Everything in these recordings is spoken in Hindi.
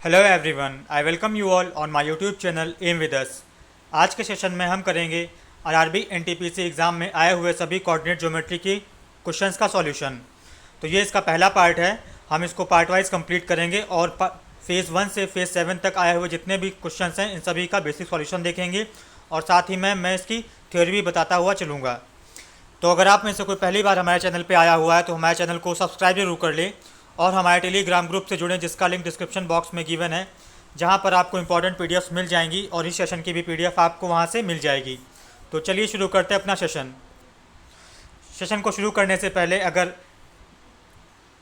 Hello everyone, I welcome you all on my YouTube channel M with us. आज के सेशन में हम करेंगे आरआरबी एनटीपीसी एग्ज़ाम में आए हुए सभी कोऑर्डिनेट ज्योमेट्री की क्वेश्चंस का सॉल्यूशन। तो ये इसका पहला पार्ट है। हम इसको पार्ट वाइज कंप्लीट करेंगे और फेज़ 1 से फेज़ 7 तक आए हुए जितने भी क्वेश्चंस हैं इन सभी का बेसिक सॉल्यूशन देखेंगे और साथ ही में मैं इसकी थ्योरी भी बताता हुआ चलूँगा। तो अगर आप में से कोई पहली बार हमारे चैनल पे आया हुआ है तो हमारे चैनल को सब्सक्राइब जरूर कर ले और हमारे टेलीग्राम ग्रुप से जुड़ें जिसका लिंक डिस्क्रिप्शन बॉक्स में गिवन है, जहां पर आपको इंपॉर्टेंट पीडीएफ्स मिल जाएंगी और इस सेशन की भी पीडीएफ आपको वहां से मिल जाएगी। तो चलिए शुरू करते हैं अपना सेशन को शुरू करने से पहले अगर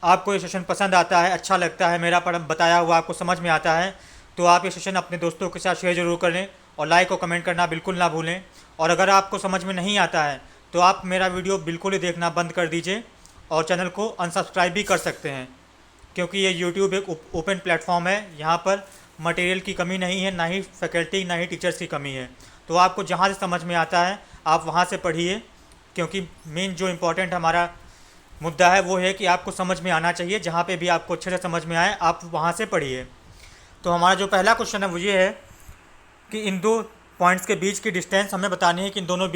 आपको ये सेशन पसंद आता है, अच्छा लगता है, मेरा बताया हुआ आपको समझ में आता है, तो आप ये सेशन अपने दोस्तों के साथ शेयर जरूर करें और लाइक और कमेंट करना बिल्कुल ना भूलें। और अगर आपको समझ में नहीं आता है तो आप मेरा वीडियो बिल्कुल ही देखना बंद कर दीजिए और चैनल को अनसब्सक्राइब भी कर सकते हैं, क्योंकि ये यूट्यूब एक ओपन प्लेटफॉर्म है। यहाँ पर मटेरियल की कमी नहीं है, ना ही फैकल्टी ना ही टीचर्स की कमी है। तो आपको जहाँ से समझ में आता है आप वहाँ से पढ़िए, क्योंकि मेन जो इम्पोर्टेंट हमारा मुद्दा है वो है कि आपको समझ में आना चाहिए। जहाँ पे भी आपको अच्छे से समझ में आए आप वहाँ से पढ़िए। तो हमारा जो पहला क्वेश्चन है वो ये है कि इन दो पॉइंट्स के बीच की डिस्टेंस हमें बतानी है कि इन दोनों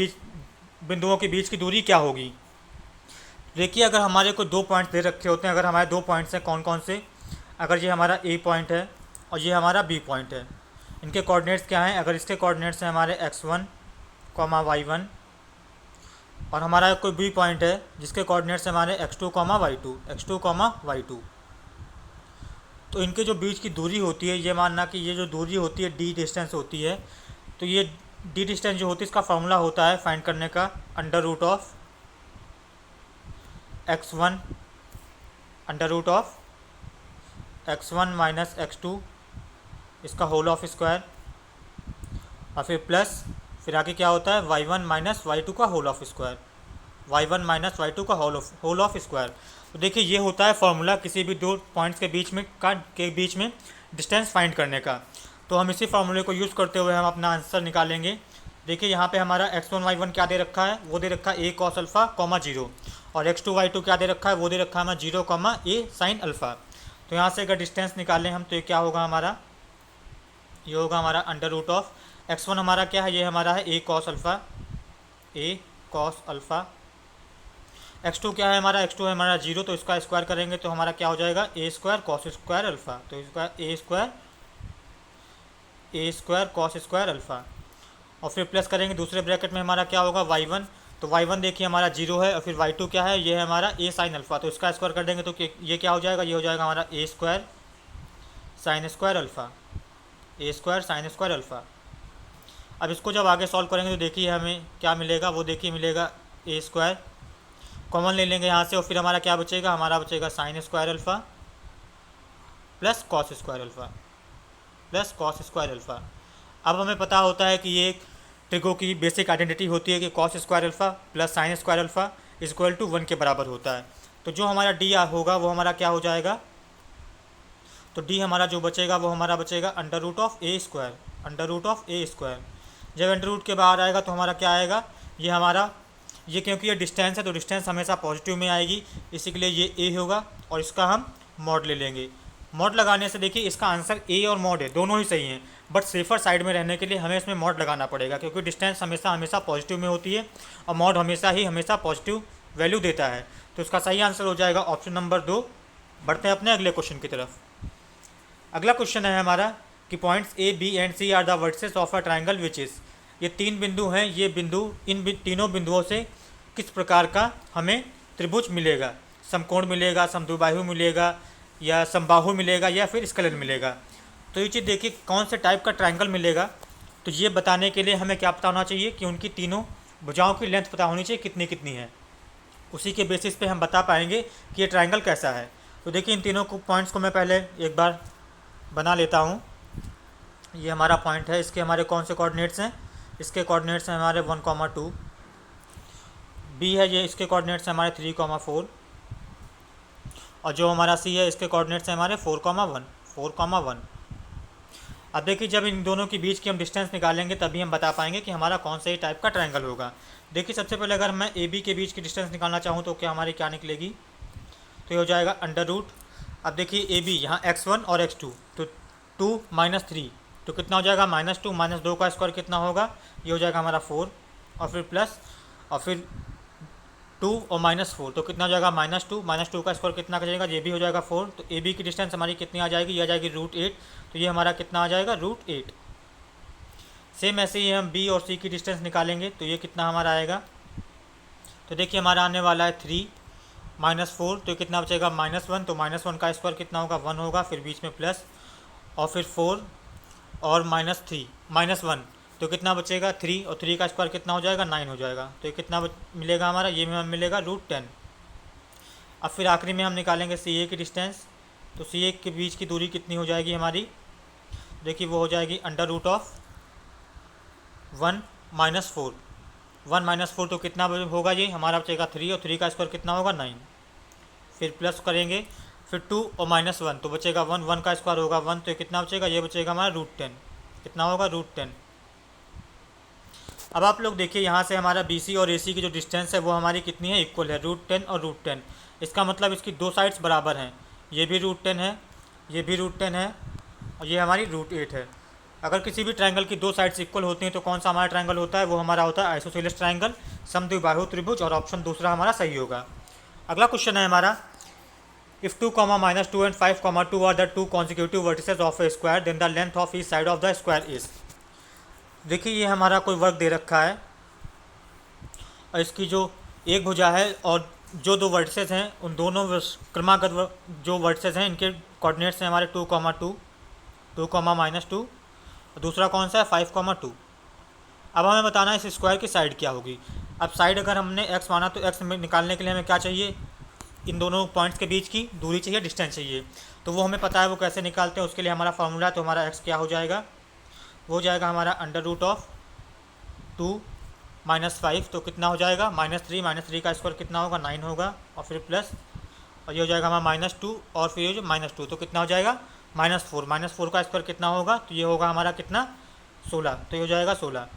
बिंदुओं के बीच की दूरी क्या होगी। देखिए, अगर हमारे को दो पॉइंट्स दे रखे होते हैं, अगर हमारे दो पॉइंट्स हैं कौन कौन से, अगर ये हमारा ए पॉइंट है और ये हमारा बी पॉइंट है, इनके कोऑर्डिनेट्स क्या हैं। अगर इसके कोऑर्डिनेट्स हैं हमारे x1, y1 और हमारा कोई बी पॉइंट है जिसके कोऑर्डिनेट्स हैं हमारे x2, y2, तो इनके जो बीच की दूरी होती है, ये मानना कि ये जो दूरी होती है d डिस्टेंस होती है, तो ये d डिस्टेंस जो होती है इसका फार्मूला होता है फाइंड करने का under root of x1 minus x2 इसका होल ऑफ स्क्वायर और फिर आगे क्या होता है y1 माइनस y2 का whole of square, whole of square. तो देखिए, ये होता है फॉर्मूला किसी भी दो पॉइंट्स के बीच में डिस्टेंस फाइंड करने का। तो हम इसी फार्मूले को यूज़ करते हुए हम अपना आंसर निकालेंगे। देखिए, यहाँ पे हमारा x1 y1 क्या दे रखा है, वो दे रखा है a cos अल्फ़ा, 0 और x2 y2 क्या दे रखा है, वो दे रखा है हमारा 0, a sin अल्फ़ा। तो यहाँ से अगर डिस्टेंस निकालें हम तो ये क्या होगा हमारा, ये होगा हमारा अंडर रूट ऑफ x1 हमारा क्या है, ये हमारा है a cos अल्फ़ा, x2 क्या है हमारा, x2 है हमारा 0, तो इसका स्क्वायर करेंगे तो हमारा क्या हो जाएगा a square cos square alpha, तो इसका a square cos square alpha और फिर प्लस करेंगे दूसरे ब्रैकेट में हमारा क्या होगा y1, तो y1 देखिए हमारा 0 है और फिर y2 क्या है, ये है हमारा a sin अल्फ़ा, तो इसका स्क्वायर कर देंगे तो ये क्या हो जाएगा, ये हो जाएगा हमारा a square sin square alpha. अब इसको जब आगे सॉल्व करेंगे तो देखिए हमें क्या मिलेगा, वो देखिए मिलेगा a स्क्वायर, कॉमन ले लेंगे यहाँ से और फिर हमारा क्या बचेगा, हमारा बचेगा sin square alpha plus cos square alpha. अब हमें पता होता है कि ये ट्रिगो की बेसिक आइडेंटिटी होती है कि cos square alpha plus sine square alpha equal to 1 के बराबर होता है। तो जो हमारा डी होगा वो हमारा क्या हो जाएगा, तो डी हमारा जो बचेगा वो हमारा बचेगा under root of A square. जब अंडर रूट के बाहर आएगा तो हमारा क्या आएगा, ये हमारा ये क्योंकि ये डिस्टेंस है तो डिस्टेंस हमेशा पॉजिटिव में आएगी, इसी के लिए ये ए होगा और इसका हम मॉड ले लेंगे। मॉड लगाने से देखिए इसका आंसर ए और मॉड है, दोनों ही सही हैं, बट सेफर साइड में रहने के लिए हमें इसमें मॉड लगाना पड़ेगा, क्योंकि डिस्टेंस हमेशा पॉजिटिव में होती है और मॉड हमेशा पॉजिटिव वैल्यू देता है। तो इसका सही आंसर हो जाएगा ऑप्शन नंबर 2। बढ़ते हैं अपने अगले क्वेश्चन की तरफ। अगला क्वेश्चन है हमारा कि points A B and C are the vertices of a triangle which is, ये तीन बिंदु हैं, ये बिंदु इन तीनों बिंदुओं से किस प्रकार का हमें त्रिभुज मिलेगा, समकोण मिलेगा, समद्विबाहु मिलेगा या समबाहु मिलेगा या फिर स्केलर मिलेगा। तो ये चीज़ देखिए कौन से टाइप का ट्रायंगल मिलेगा, तो ये बताने के लिए हमें क्या पता होना चाहिए कि उनकी तीनों भुजाओं की लेंथ पता होनी चाहिए कितनी कितनी है। उसी के बेसिस पे हम बता पाएंगे कि ये ट्रायंगल कैसा है। तो देखिए इन तीनों पॉइंट्स को मैं पहले एक बार बना लेता हूँ। ये हमारा पॉइंट है, इसके हमारे कौन से कोऑर्डिनेट्स हैं, इसके कोऑर्डिनेट्स हैं हमारे 1, 2, बी है ये, इसके कोऑर्डिनेट्स हैं हमारे 3, 4 और जो हमारा सी है इसके कोऑर्डिनेट्स हैं हमारे 4, 1। अब देखिए जब इन दोनों के बीच की हम डिस्टेंस निकालेंगे तभी हम बता पाएंगे कि हमारा कौन से टाइप का ट्रायंगल होगा। देखिए सबसे पहले अगर मैं ए बी के बीच की डिस्टेंस निकालना चाहूँ तो क्या हमारी क्या निकलेगी, तो ये हो जाएगा अंडर रूट। अब देखिए ए बी यहाँ x1 और x2, तो 2 माइनस 3 तो कितना हो जाएगा -2 -2 का स्क्वायर कितना होगा, ये हो जाएगा हमारा 4 और फिर प्लस और फिर 2 और -4 तो कितना हो जाएगा -2 का स्क्वायर कितना करेगा, ये भी हो जाएगा 4। तो ए बी की डिस्टेंस हमारी कितनी आ जाएगी, ये आ जाएगी √8। तो ये हमारा कितना आ जाएगा √8। सेम ऐसे ही हम बी और सी की डिस्टेंस निकालेंगे तो ये कितना हमारा आएगा, तो देखिए हमारा आने वाला है 3 -4 तो कितना बचेगा -1। तो -1 का स्क्वायर कितना होगा 1 होगा, फिर बीच में प्लस और फिर 4 और -3 -1 तो कितना बचेगा 3 और 3 का स्क्वायर कितना हो जाएगा 9 हो जाएगा। तो ये कितना मिलेगा हमारा, ये हमें मिलेगा √10। अब फिर आखिरी में हम निकालेंगे सी ए की डिस्टेंस। तो सी ए के बीच की दूरी कितनी हो जाएगी हमारी, देखिए वो हो जाएगी √1 -4 1 -4 तो कितना होगा, ये हमारा बचेगा 3 और 3 का स्क्वायर कितना होगा 9। फिर प्लस करेंगे फिर 2 और -1 तो बचेगा 1 1 का स्क्वायर होगा 1 तो कितना बचेगा, ये बचेगा हमारा √10 कितना होगा √10। अब आप लोग देखिए यहाँ से हमारा बी सी और ए सी की जो डिस्टेंस है वो हमारी कितनी है, इक्वल है √10 और √10। इसका मतलब इसकी दो साइड्स बराबर हैं, ये भी √10 है, ये भी √10 है और ये हमारी √8 है। अगर किसी भी ट्रायंगल की दो साइड्स इक्वल होती हैं तो कौन सा हमारा ट्रायंगल होता है, वो हमारा होता है आइसोसेलेस ट्रायंगल, समद्विबाहु त्रिभुज, और ऑप्शन दूसरा हमारा सही होगा। अगला क्वेश्चन है हमारा, if 2, -2 and 5, 2 are the 2 consecutive vertices of a square then the length of each side of the square is। देखिए ये हमारा कोई वर्क दे रखा है और इसकी जो एक भुजा है और जो दो वर्टिसेस हैं उन दोनों क्रमागत जो वर्टिसेस हैं इनके कोऑर्डिनेट्स हैं हमारे 2, 2, 2, -2 और दूसरा कौन सा है 5, 2। अब हमें बताना है इस स्क्वायर की साइड क्या होगी। अब साइड अगर हमने x माना तो x में निकालने के लिए हमें क्या चाहिए, इन दोनों पॉइंट्स के बीच की दूरी चाहिए, डिस्टेंस चाहिए। तो वो हमें पता है वो कैसे निकालते हैं, उसके लिए हमारा फार्मूला है। तो हमारा x क्या हो जाएगा, वो हो जाएगा हमारा √2 -5 तो कितना हो जाएगा -3 का स्क्वायर कितना होगा 9 होगा और फिर प्लस और ये हो जाएगा हमारा -2 और फिर ये जो -2 तो कितना हो जाएगा -4 का स्क्वायर कितना होगा, तो ये होगा हमारा कितना 16 तो ये हो जाएगा 16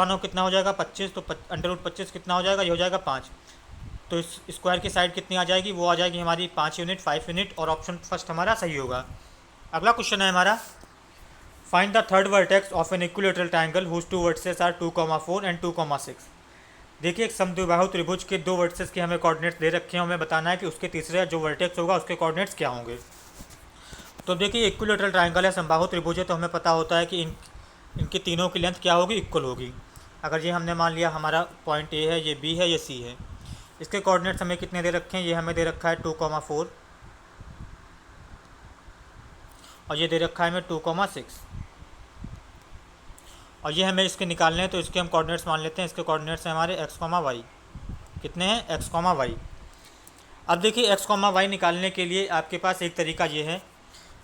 9 कितना हो जाएगा 25 तो √25 कितना हो जाएगा, ये हो जाएगा 5। तो इस स्क्वायर की साइड कितनी आ जाएगी, वो आ जाएगी हमारी 5 यूनिट 5 यूनिट और ऑप्शन फर्स्ट हमारा सही होगा। अगला क्वेश्चन है हमारा, find the third vertex of an equilateral triangle whose 2 vertices are 2, 4 and 2, 6। देखिए एक समद्विबाहु त्रिभुज के दो वर्टिसेस के हमें कोऑर्डिनेट्स दे रखे हैं, हमें बताना है कि उसके तीसरे जो वर्टेक्स होगा उसके कोऑर्डिनेट्स क्या होंगे। तो देखिए इक्विलेटरल ट्रायंगल है, समबाहु त्रिभुज है, तो हमें पता होता है कि इनकी तीनों की लेंथ क्या होगी, इक्वल होगी। अगर ये हमने मान लिया हमारा पॉइंट ए है, ये बी है, ये सी है, इसके कोऑर्डिनेट्स हमें कितने दे रखे हैं, ये हमें दे रखा है 2, 4 और ये दे रखा है हमें 2, 6 और ये हमें इसके निकालने हैं। तो इसके हम कोऑर्डिनेट्स मान लेते हैं, इसके कोऑर्डिनेट्स हैं हमारे x, y कितने हैं x, y। अब देखिए x, y निकालने के लिए आपके पास एक तरीका ये है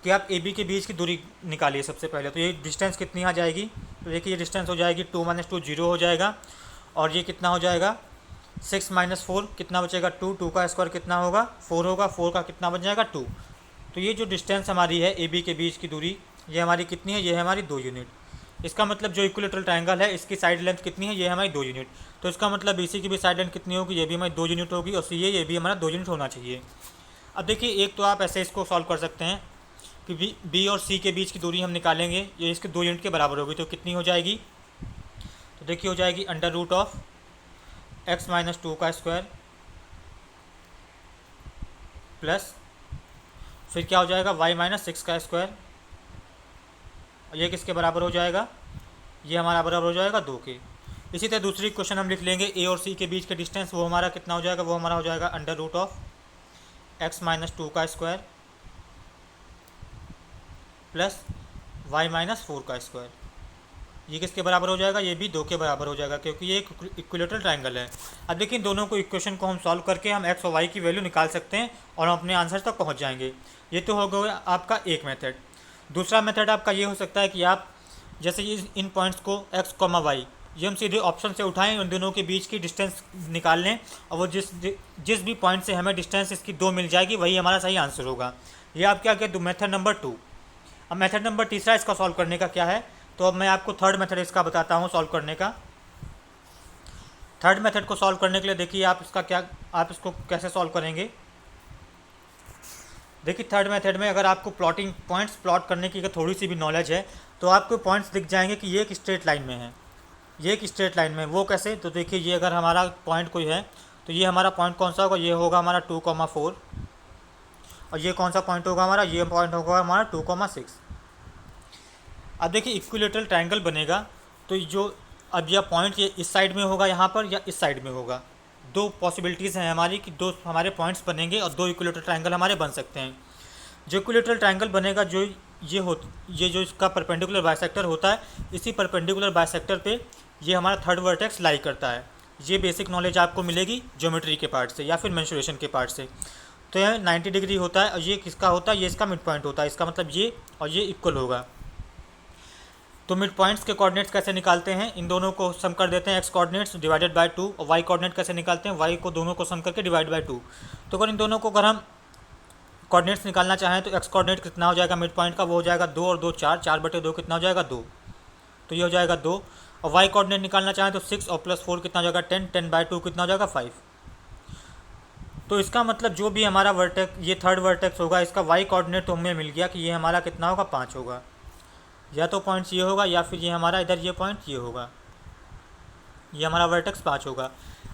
कि आप ए बी के बीच की दूरी निकालिए सबसे पहले। तो ये डिस्टेंस कितनी आ जाएगी, तो देखिए ये डिस्टेंस हो जाएगी 2 - 2 0 हो जाएगा और ये कितना हो जाएगा 6 - 4 कितना बचेगा 2, 2 का स्क्वायर कितना होगा 4 होगा, 4 का कितना बन जाएगा 2। तो ये जो डिस्टेंस हमारी है ए बी के बीच की दूरी, ये हमारी कितनी है, ये है हमारी 2 यूनिट। इसका मतलब जो इक्विलेटरल ट्रायंगल है इसकी साइड लेंथ कितनी है, ये है हमारी 2 यूनिट। तो इसका मतलब बी सी की भी साइड लेंथ कितनी होगी, ये भी हमारी 2 यूनिट होगी और सी ये भी हमारा 2 यूनिट होना चाहिए। अब देखिए एक तो आप ऐसे इसको सॉल्व कर सकते हैं कि बी और सी के बीच की दूरी हम निकालेंगे, ये इसके 2 यूनिट के बराबर होगी। तो कितनी हो जाएगी, तो देखिए हो जाएगी √x - 2 का स्क्वायर प्लस फिर क्या हो जाएगा y - 6 का स्क्वायर, ये किसके बराबर हो जाएगा, ये हमारा बराबर हो जाएगा 2 के। इसी तरह दूसरी क्वेश्चन हम लिख लेंगे ए और सी के बीच का डिस्टेंस, वो हमारा कितना हो जाएगा, वो हमारा हो जाएगा √x - 2 का स्क्वायर प्लस y - 4 का स्क्वायर, ये किसके बराबर हो जाएगा, ये भी 2 के बराबर हो जाएगा क्योंकि ये एक इक्विलेटरल ट्रायंगल है। अब देखिए दोनों को इक्वेशन को हम सॉल्व करके हम x और y की वैल्यू निकाल सकते हैं और हम अपने आंसर तक पहुंच जाएंगे। ये तो हो गया आपका एक मेथड। दूसरा मेथड आपका ये हो सकता है कि आप जैसे इन पॉइंट्स को x, y ये हम सीधे ऑप्शन से उठाएं, उन दोनों के बीच की डिस्टेंस निकाल लें और वो जिस भी पॉइंट से हमें डिस्टेंस इसकी 2 मिल जाएगी वही हमारा सही आंसर होगा। ये आप क्या कहते हो मेथड नंबर 2। अब मेथड नंबर तीसरा इसका सॉल्व करने का क्या है, तो अब मैं आपको थर्ड मेथड इसका बताता हूँ सॉल्व करने का। थर्ड मेथड को सॉल्व करने के लिए देखिए आप इसको कैसे सॉल्व करेंगे। देखिए थर्ड मेथड में अगर आपको प्लॉटिंग पॉइंट्स प्लॉट करने की अगर थोड़ी सी भी नॉलेज है तो आपको पॉइंट्स दिख जाएंगे कि ये एक स्ट्रेट लाइन में है, ये एक स्ट्रेट लाइन में। वो कैसे? तो देखिए ये अगर हमारा पॉइंट कोई है तो ये हमारा पॉइंट कौन सा होगा? ये होगा हमारा 2,4। और ये कौन सा पॉइंट होगा हमारा? ये पॉइंट होगा हमारा 2,6। अब देखिए इक्विलेटरल ट्रायंगल बनेगा तो जो अब यह पॉइंट ये इस साइड में होगा यहाँ पर या इस साइड में होगा। दो पॉसिबिलिटीज़ हैं हमारी कि दो हमारे पॉइंट्स बनेंगे और दो इक्विलेटरल ट्रायंगल हमारे बन सकते हैं। जो इक्विलेटरल ट्रायंगल बनेगा जो ये जो इसका परपेंडिकुलर बाइसेक्टर होता है, इसी परपेंडिकुलर बाइसेक्टर पे ये हमारा थर्ड वर्टेक्स लाई करता है। ये बेसिक नॉलेज आपको मिलेगी ज्योमेट्री के पार्ट से या फिर मेंसुरेशन के पार्ट से। तो यह 90 डिग्री होता है और ये किसका होता है? ये इसका मिड पॉइंट होता है। इसका मतलब ये और ये इक्वल होगा। तो मिड पॉइंट्स के कोऑर्डिनेट्स कैसे निकालते हैं? इन दोनों को सम कर देते हैं, एक्स कोऑर्डिनेट्स डिवाइडेड बाय 2। और वाई कोऑर्डिनेट कैसे निकालते हैं? वाई को दोनों को सम करके डिवाइड बाय 2। तो अगर इन दोनों को अगर हम कोऑर्डिनेट्स निकालना चाहें तो एक्स कोऑर्डिनेट कितना हो जाएगा मिड पॉइंट का? वो हो जाएगा 2 और 2 4, 4/2 कितना हो जाएगा? 2। तो ये हो जाएगा 2। और वाई कोऑर्डिनेट निकालना चाहें तो 6 और +4 कितना हो जाएगा? 10, 10/2 कितना हो जाएगा? 5। तो इसका मतलब जो भी हमारा वर्टेक्स, ये थर्ड वर्टेक्स होगा, इसका वाई कोऑर्डिनेट तो हमें मिल गया कि ये हमारा कितना होगा? 5 होगा। या तो पॉइंट्स ये होगा या फिर ये हमारा इधर ये पॉइंट ये होगा, ये हमारा वर्टेक्स 5 होगा।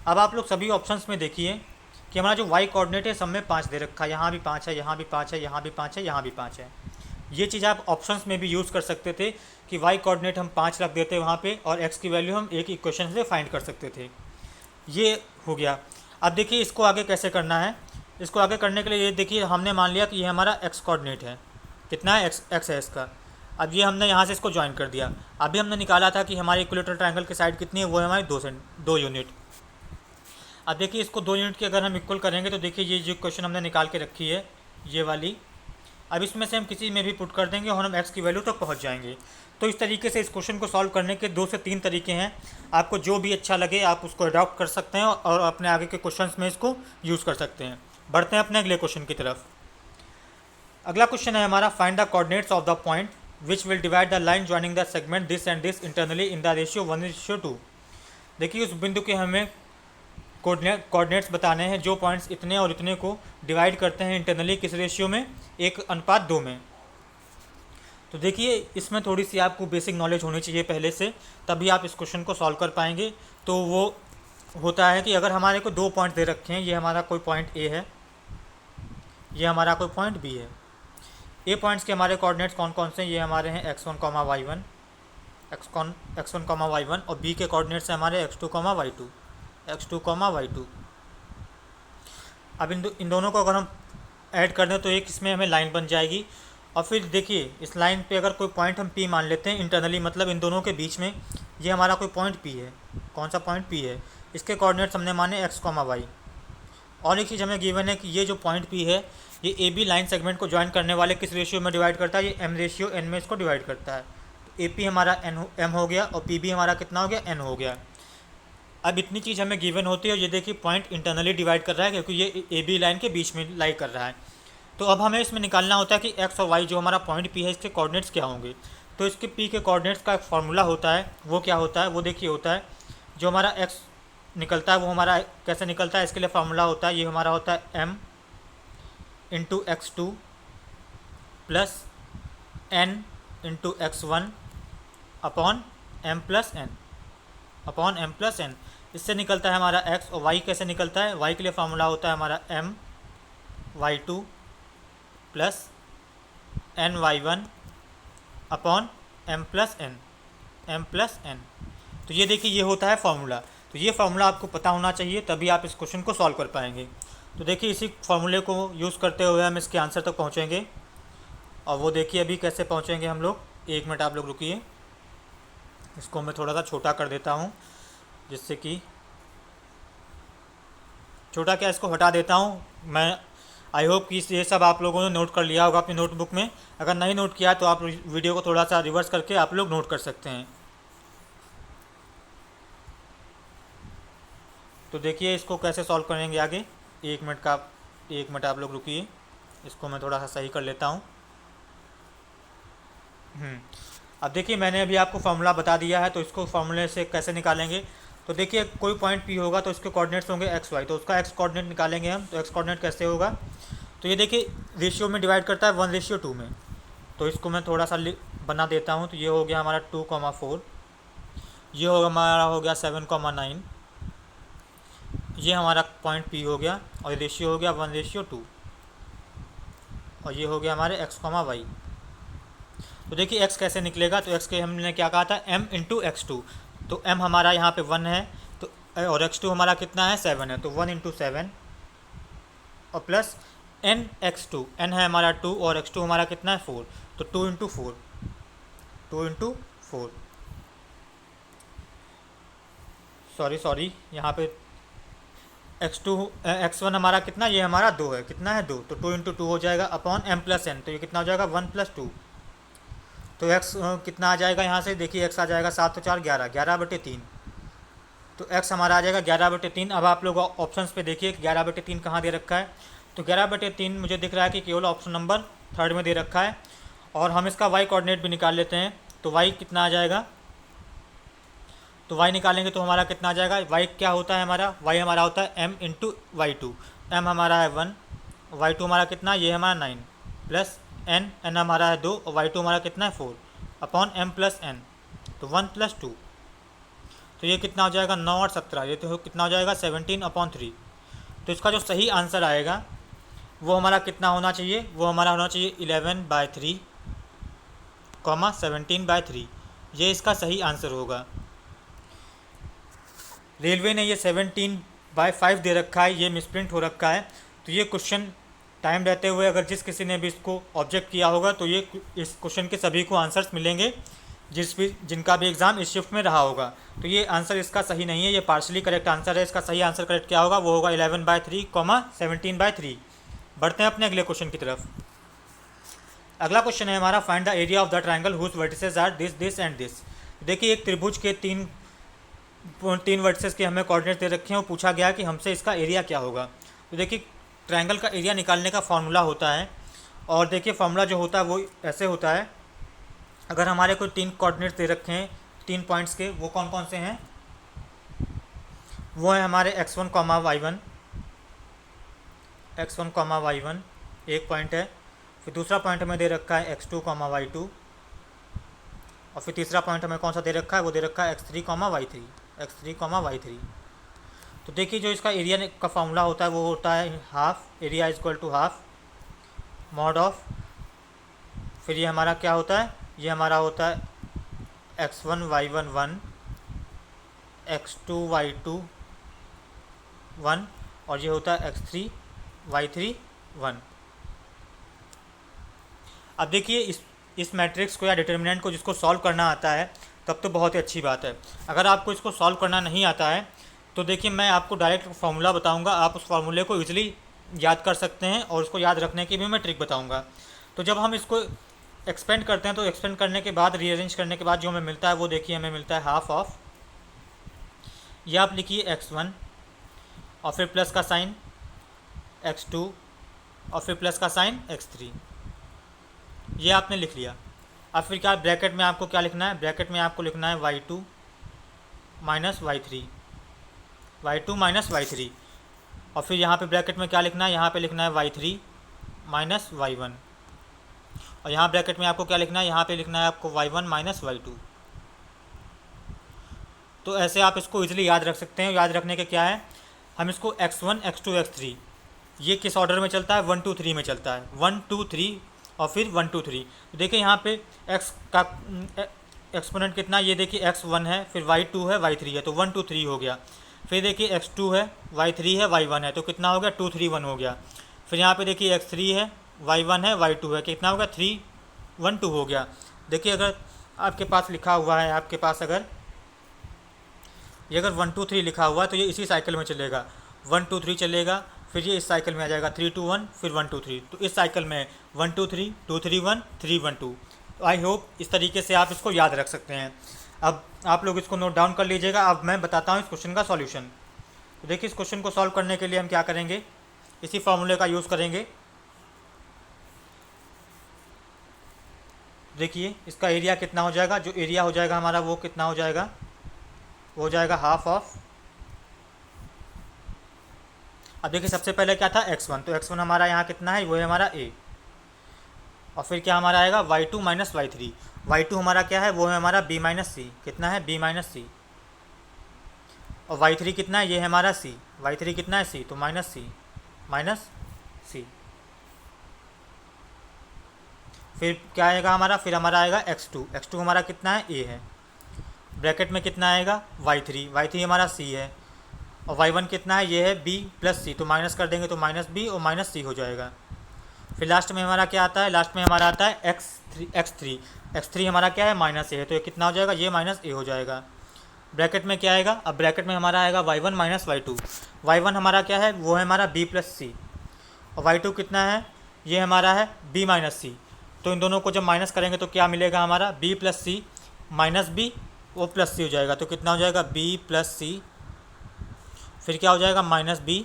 अब आप लोग सभी ऑप्शंस में देखिए कि हमारा जो वाई कोऑर्डिनेट है सब में 5 दे रखा है। यहाँ भी 5 है, यहाँ भी 5 है, यहाँ भी 5 है, यहाँ भी 5 है। ये चीज़ आप ऑप्शंस में भी यूज़ कर सकते थे कि वाई कोऑर्डिनेट हम 5 रख देते वहाँ पे और एक्स की वैल्यू हम एक इक्वेशन से फाइंड कर सकते थे। ये हो गया। अब देखिए इसको आगे कैसे करना है। इसको आगे करने के लिए ये देखिए हमने मान लिया कि ये हमारा एक्स कोऑर्डिनेट है, कितना है? एक्स है इसका। अब ये हमने यहाँ से इसको ज्वाइन कर दिया। अभी हमने निकाला था कि हमारे इक्विलेटरल ट्रायंगल की साइड कितनी है? वो है हमारी 2 यूनिट। अब देखिए इसको 2 यूनिट की अगर हम इक्वल करेंगे तो देखिए ये जो क्वेश्चन हमने निकाल के रखी है ये वाली, अब इसमें से हम किसी में भी पुट कर देंगे और हम एक्स की वैल्यू तक पहुंच जाएंगे। तो इस तरीके से इस क्वेश्चन को सॉल्व करने के 2 से 3 तरीके हैं। आपको जो भी अच्छा लगे आप उसको अडॉप्ट कर सकते हैं और अपने आगे के क्वेश्चंस में इसको यूज़ कर सकते हैं। बढ़ते हैं अपने अगले क्वेश्चन की तरफ। अगला क्वेश्चन है हमारा, find the coordinates of the point which will divide the line joining the segment this and this internally in the ratio 1:2। देखिए उस बिंदु के हमें कोऑर्डिनेट्स बताने हैं जो पॉइंट्स इतने और इतने को डिवाइड करते हैं इंटरनली किस रेशियो में? 1:2 में। तो देखिए इसमें थोड़ी सी आपको बेसिक नॉलेज होनी चाहिए पहले से, तभी आप इस क्वेश्चन को सॉल्व कर पाएंगे। तो वो होता है कि अगर हमारे को 2 पॉइंट दे रखे हैं, ये हमारा कोई पॉइंट ए है, ये हमारा कोई पॉइंट बी है। ए पॉइंट्स के हमारे कोऑर्डिनेट्स कौन कौन से हैं? ये हमारे हैं x1, y1, x1, y1 और बी के कोऑर्डिनेट्स हैं हमारे x2, y2, x2, y2। अब इन दोनों को अगर हम ऐड कर दें तो एक इसमें हमें लाइन बन जाएगी। और फिर देखिए इस लाइन पे अगर कोई पॉइंट हम P मान लेते हैं इंटरनली, मतलब इन दोनों के बीच में ये हमारा कोई पॉइंट P है। कौन सा पॉइंट? P है। इसके कोऑर्डिनेट्स हमने माने x, y। और एक चीज़ हमें गिवन है कि ये जो पॉइंट P है ये ए बी लाइन सेगमेंट को ज्वाइन करने वाले किस रेशियो में डिवाइड करता है? ये m/n में इसको डिवाइड करता है। तो AP हमारा m हो गया और PB हमारा कितना हो गया? n हो गया। अब इतनी चीज़ हमें गिवन होती है और ये देखिए पॉइंट इंटरनली डिवाइड कर रहा है क्योंकि ये ए बी लाइन के बीच में लाई कर रहा है। तो अब हमें इसमें निकालना होता है कि x और y जो हमारा पॉइंट P है इसके कोऑर्डिनेट्स क्या होंगे। तो इसके P के कोऑर्डिनेट्स का एक फार्मूला होता है, वो क्या होता है? वो देखिए होता है जो हमारा x निकलता है वो हमारा कैसे निकलता है, इसके लिए फार्मूला होता है, ये हमारा होता है m × x2 + n × x1 upon m + n। इससे निकलता है हमारा x। और y कैसे निकलता है? y के लिए फार्मूला होता है हमारा m y2 + n y1 upon m + n। तो ये देखिए ये होता है फार्मूला। तो ये फार्मूला आपको पता होना चाहिए तभी आप इस क्वेश्चन को सॉल्व कर पाएंगे। तो देखिए इसी फार्मूले को यूज़ करते हुए हम इसके आंसर तक पहुँचेंगे। और वो देखिए अभी कैसे पहुँचेंगे हम लोग। 1 मिनट आप लोग रुकिए, इसको मैं थोड़ा सा छोटा कर देता हूँ जिससे कि छोटा क्या इसको हटा देता हूँ मैं। आई होप कि ये सब आप लोगों ने नोट कर लिया होगा अपनी नोटबुक में। अगर नहीं नोट किया तो आप वीडियो को थोड़ा सा रिवर्स करके आप लोग नोट कर सकते हैं। तो देखिए इसको कैसे सॉल्व करेंगे आगे। 1 मिनट आप लोग रुकिए, इसको मैं थोड़ा सा सही कर लेता हूँ। अब देखिए मैंने अभी आपको फार्मूला बता दिया है, तो इसको फार्मूले से कैसे निकालेंगे। तो देखिए कोई पॉइंट P होगा तो इसके कोऑर्डिनेट्स होंगे x y, तो उसका x कोऑर्डिनेट निकालेंगे हम। तो x कोऑर्डिनेट कैसे होगा? तो ये देखिए रेशियो में डिवाइड करता है 1:2 में। तो इसको मैं थोड़ा सा बना देता हूँ। तो ये हो गया हमारा 2,4, ये होगा हमारा हो गया 7,9, ये हमारा पॉइंट P हो गया, और रेशियो हो गया 1:2, और ये हो गया हमारे x, y। तो देखिए x कैसे निकलेगा, तो x के हमने क्या कहा था, m इंटू x2। तो m हमारा यहाँ पे 1 है, तो और x2 हमारा कितना है, 7 है, तो 1 इंटू 7 और प्लस n x2, n है हमारा 2 और x2 हमारा कितना है 4, तो 2 इंटू 4, 2 इंटू 4, सॉरी यहाँ पे x1 हमारा कितना, ये हमारा 2 है, कितना है 2, तो 2 इंटू 2 हो जाएगा अपॉन m प्लस n, तो ये कितना हो जाएगा 1 प्लस 2। तो x कितना आ जाएगा यहाँ से, देखिए x आ जाएगा 7 तो 4 11, 11/3। तो x हमारा आ जाएगा 11/3। अब आप लोग ऑप्शंस पे देखिए 11/3 कहाँ दे रखा है, तो 11/3 मुझे दिख रहा है कि केवल ऑप्शन नंबर 3 में दे रखा है। और हम इसका y कोऑर्डिनेट भी निकाल लेते हैं। तो y कितना आ जाएगा, तो y निकालेंगे तो हमारा कितना आ जाएगा, y क्या होता है हमारा, y हमारा होता है m इंटू y2, m हमारा है 1, y2 हमारा कितना, ये हमारा 9 प्लस n हमारा है 2 और y2 हमारा कितना है 4 अपॉन m प्लस n, तो 1 प्लस 2। तो ये कितना हो जाएगा 9 और 17, ये तो कितना हो जाएगा 17/3। तो इसका जो सही आंसर आएगा वो हमारा कितना होना चाहिए, वो हमारा होना चाहिए 11/3, 17/3। ये इसका सही आंसर होगा। रेलवे ने ये 17/5 दे रखा है, ये मिसप्रिंट हो रखा है। तो ये क्वेश्चन टाइम रहते हुए अगर जिस किसी ने भी इसको ऑब्जेक्ट किया होगा तो ये इस क्वेश्चन के सभी को आंसर्स मिलेंगे, जिनका भी एग्ज़ाम इस शिफ्ट में रहा होगा। तो ये आंसर इसका सही नहीं है, ये पार्शली करेक्ट आंसर है। इसका सही आंसर करेक्ट क्या होगा, वो होगा 11/3, 17/3। बढ़ते हैं अपने अगले क्वेश्चन की तरफ। अगला क्वेश्चन है हमारा, find the area of the triangle whose vertices are this this and this. देखिए एक त्रिभुज के तीन वर्टिसेस के हमें कोऑर्डिनेट दे रखे हैं और पूछा गया कि हमसे इसका एरिया क्या होगा। तो देखिए ट्राइंगल का एरिया निकालने का फॉर्मूला होता है, और देखिए फॉर्मूला जो होता है वो ऐसे होता है। अगर हमारे को 3 कोऑर्डिनेट्स दे रखे हैं 3 पॉइंट्स के, वो कौन कौन से हैं, वो है हमारे x1, y1, एक पॉइंट है। फिर दूसरा पॉइंट हमें दे रखा है x2, y2, और फिर तीसरा पॉइंट हमें कौन सा दे रखा है, वो दे रखा है x3, y3। तो देखिए जो इसका एरिया का फॉर्मूला होता है वो होता है half, area is equal to half mod of, फिर ये हमारा क्या होता है, ये हमारा होता है x1, y1 1, x2, y2 1, और ये होता है x3, y3 1। अब देखिए इस मैट्रिक्स को या डिटर्मिनेंट को जिसको सॉल्व करना आता है तब तो बहुत ही अच्छी बात है। अगर आपको इसको सॉल्व करना नहीं आता है तो देखिए मैं आपको डायरेक्ट फार्मूला बताऊंगा, आप उस फार्मूले को इजीली याद कर सकते हैं, और उसको याद रखने की भी मैं ट्रिक बताऊंगा। तो जब हम इसको एक्सपेंड करते हैं तो एक्सपेंड करने के बाद, रीअरेंज करने के बाद जो हमें मिलता है वो देखिए हमें मिलता है हाफ ऑफ, ये आप लिखिए x1 और फिर प्लस का साइन x2 और फिर प्लस का साइन x3, ये आपने लिख लिया। अब फिर क्या ब्रैकेट में आपको क्या लिखना है, ब्रैकेट में आपको लिखना है y2 माइनस y3, और फिर यहाँ पे ब्रैकेट में क्या लिखना है, यहाँ पे लिखना है y3 माइनस y1, और यहाँ ब्रैकेट में आपको क्या लिखना है, यहाँ पे लिखना है आपको y1 माइनस y2। तो ऐसे आप इसको इजीली याद रख सकते हैं। याद रखने के क्या है, हम इसको x1, x2, x3 ये किस ऑर्डर में चलता है, 1 2 3 में चलता है, 1 2 3 और फिर 1 2 3। तो देखिए यहाँ पे x का एक्सपोनेंट कितना, ये देखिए x1 है, फिर y2 है, y3 है, तो 1 2 3 हो गया। फिर देखिए x2 है, y3 है, y1 है, तो कितना हो गया 2 3 1 हो गया। फिर यहाँ पे देखिए x3 है, y1 है, y2 है, कितना हो गया 3 1 2 हो गया। देखिए अगर आपके पास लिखा हुआ है, आपके पास अगर ये अगर 1 2 3 लिखा हुआ है तो ये इसी साइकिल में चलेगा, 1 2 3 चलेगा, फिर ये इस साइकिल में आ जाएगा 3 2 1, फिर 1 2 3। तो इस साइकिल में 1 2 3 2 3 1 3 1 2। तो आई होप इस तरीके से आप इसको याद रख सकते हैं। अब आप लोग इसको नोट डाउन कर लीजिएगा। अब मैं बताता हूँ इस क्वेश्चन का सॉल्यूशन। तो देखिए इस क्वेश्चन को सॉल्व करने के लिए हम क्या करेंगे, इसी फॉर्मूले का यूज़ करेंगे। देखिए इसका एरिया कितना हो जाएगा, जो एरिया हो जाएगा हमारा वो कितना हो जाएगा, वो हो जाएगा हाफ ऑफ अब देखिए सबसे पहले क्या था x1, तो x1 हमारा यहाँ कितना है, वो है हमारा a, और फिर क्या हमारा आएगा y2 माइनस y3। y2 हमारा क्या है, वो है हमारा b माइनस सी, कितना है b माइनस सी, और y3 कितना है, ये है हमारा c, y3 कितना है c, तो माइनस सी। फिर क्या आएगा हमारा, फिर हमारा आएगा x2 हमारा कितना है a है, ब्रैकेट में कितना आएगा y3 हमारा c है, और y1 कितना है, ये है b प्लस सी, तो माइनस कर देंगे तो माइनस b और माइनस सी हो जाएगा। फिर लास्ट में हमारा क्या आता है, लास्ट में हमारा आता है x3 हमारा क्या है, माइनस ए है, तो ये कितना हो जाएगा, ये माइनस ए हो जाएगा। ब्रैकेट में क्या आएगा, अब ब्रैकेट में हमारा आएगा y1 माइनस y2। y1 हमारा क्या है, वो है हमारा b प्लस सी, और y2 कितना है, ये हमारा है b माइनस सी। तो इन दोनों को जब माइनस करेंगे तो क्या मिलेगा हमारा, b प्लस सी माइनस b वो प्लस सी हो जाएगा, तो कितना हो जाएगा b प्लस सी, फिर क्या हो जाएगा माइनस b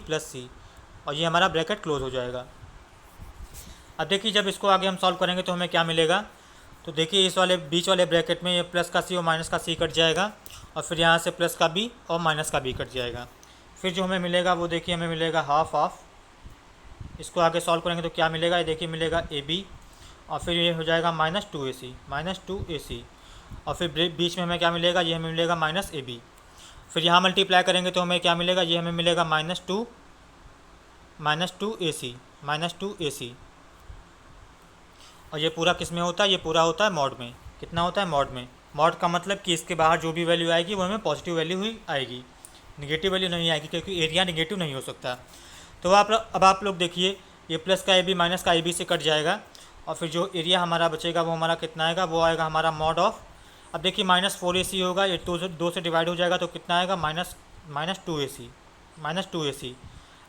प्लस सी, और ये हमारा ब्रैकेट क्लोज हो जाएगा। अब देखिए जब इसको आगे हम सॉल्व करेंगे तो हमें क्या मिलेगा, तो देखिए इस वाले बीच वाले ब्रैकेट में ये प्लस का सी और माइनस का सी कट जाएगा, और फिर यहाँ से प्लस का बी और माइनस का बी कट जाएगा। फिर जो हमें मिलेगा वो देखिए हमें मिलेगा हाफ ऑफ, इसको आगे सॉल्व करेंगे तो क्या मिलेगा, ये देखिए मिलेगा ए बी, और फिर ये हो जाएगा माइनस टू ए सी, और फिर बीच में हमें क्या मिलेगा, ये हमें मिलेगा माइनस ए बी। फिर यहाँ मल्टीप्लाई करेंगे तो हमें क्या मिलेगा, ये हमें मिलेगा माइनस टू ए सी, और ये पूरा किस में होता है, ये पूरा होता है मॉड में। कितना होता है, मॉड में। मॉड का मतलब कि इसके बाहर जो भी वैल्यू आएगी वो हमें पॉजिटिव वैल्यू ही आएगी, निगेटिव वैल्यू नहीं आएगी, क्योंकि एरिया निगेटिव नहीं हो सकता। तो अब आप लोग देखिए ये प्लस का ए बी माइनस का ए बी से कट जाएगा, और फिर जो एरिया हमारा बचेगा वो हमारा कितना आएगा, वो आएगा हमारा मॉड ऑफ, अब देखिए माइनस 4ac होगा, ये दो से डिवाइड हो जाएगा तो कितना आएगा, माइनस टू ए सी।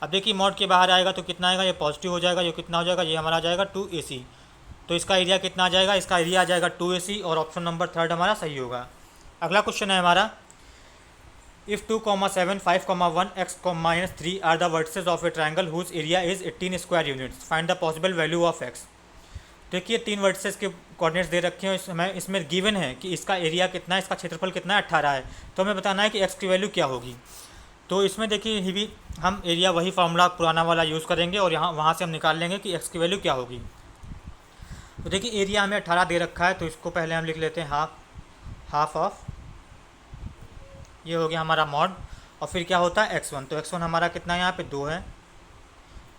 अब देखिए मॉड के बाहर आएगा तो कितना आएगा, ये पॉजिटिव हो जाएगा, ये कितना हो जाएगा, ये हमारा आ जाएगा 2ac। तो इसका एरिया कितना आ जाएगा, इसका एरिया आ जाएगा 2ac, और ऑप्शन नंबर 3 हमारा सही होगा। अगला क्वेश्चन है हमारा, if 2, 7, 5, 1, x, -3 are the vertices of a triangle whose area is 18 square units, find the possible value of x। देखिए 3 वर्टिसेस के कोऑर्डिनेट्स दे रखे हैं, इसमें गिवन है कि इसका एरिया कितना है, इसका क्षेत्रफल कितना है, 18 है, तो हमें बताना है कि x की वैल्यू क्या होगी। तो इसमें देखिए हम एरिया वही फार्मूला पुराना वाला यूज़ करेंगे, और वहाँ से हम निकाल लेंगे कि x की वैल्यू क्या होगी। तो देखिए एरिया हमें 18 दे रखा है, तो इसको पहले हम लिख लेते हैं हाफ ऑफ, ये हो गया हमारा मॉड, और फिर क्या होता है x1, तो x1 हमारा कितना है, यहाँ पे 2 है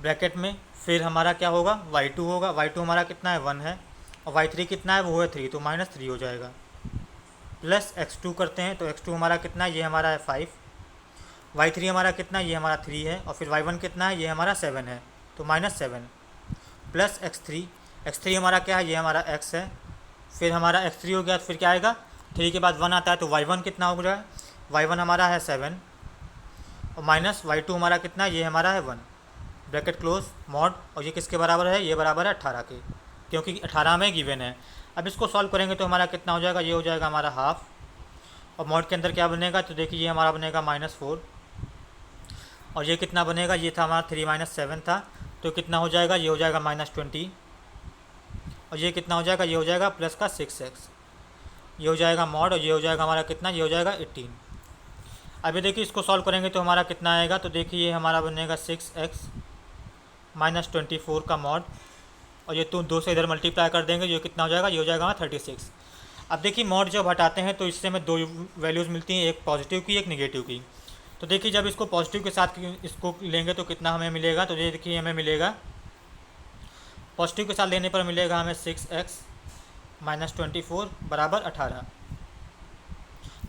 ब्रैकेट में, फिर हमारा क्या होगा y2 होगा, y2 हमारा कितना है 1 है, और y3 कितना है, वो है 3, तो -3 हो जाएगा, प्लस x2 करते हैं, तो x2 हमारा कितना है, ये हमारा है 5, y3 हमारा कितना है, ये हमारा 3 है, और फिर y1 कितना है, ये हमारा 7 है, तो -7, प्लस x3 हमारा क्या है, ये हमारा x है, फिर हमारा x3 हो गया, तो फिर क्या आएगा, 3 के बाद 1 आता है, तो y1 कितना हो रहा है, y1 हमारा है 7, और माइनस y2 हमारा कितना है, ये हमारा है 1, ब्रैकेट क्लोज मॉड, और ये किसके बराबर है, ये बराबर है 18 के, क्योंकि 18 में गिवन है। अब इसको सॉल्व करेंगे तो हमारा कितना हो जाएगा, ये हो जाएगा हमारा हाफ, और मॉड के अंदर क्या बनेगा, तो देखिए ये हमारा बनेगा -4, और ये कितना बनेगा, ये था हमारा 3 - 7 था, तो कितना हो जाएगा, ये हो जाएगा -20, और ये कितना हो जाएगा, ये हो जाएगा प्लस का 6x, ये हो जाएगा मॉड, और ये हो जाएगा हमारा कितना, ये हो जाएगा 18। अभी देखिए इसको सॉल्व करेंगे तो हमारा कितना आएगा, तो देखिए ये हमारा बनेगा 6x -24 का मॉड, और ये 2 से इधर मल्टीप्लाई कर देंगे, ये कितना हो जाएगा, ये हो जाएगा 36। अब देखिए मॉड जब हटाते हैं तो इससे हमें 2 वैल्यूज़ मिलती हैं, एक पॉजिटिव की, एक नेगेटिव की। तो देखिए जब इसको पॉजिटिव के साथ इसको लेंगे तो कितना हमें मिलेगा, तो ये देखिए हमें मिलेगा पॉजिटिव के साथ लेने पर मिलेगा हमें 6x -24 बराबर 18,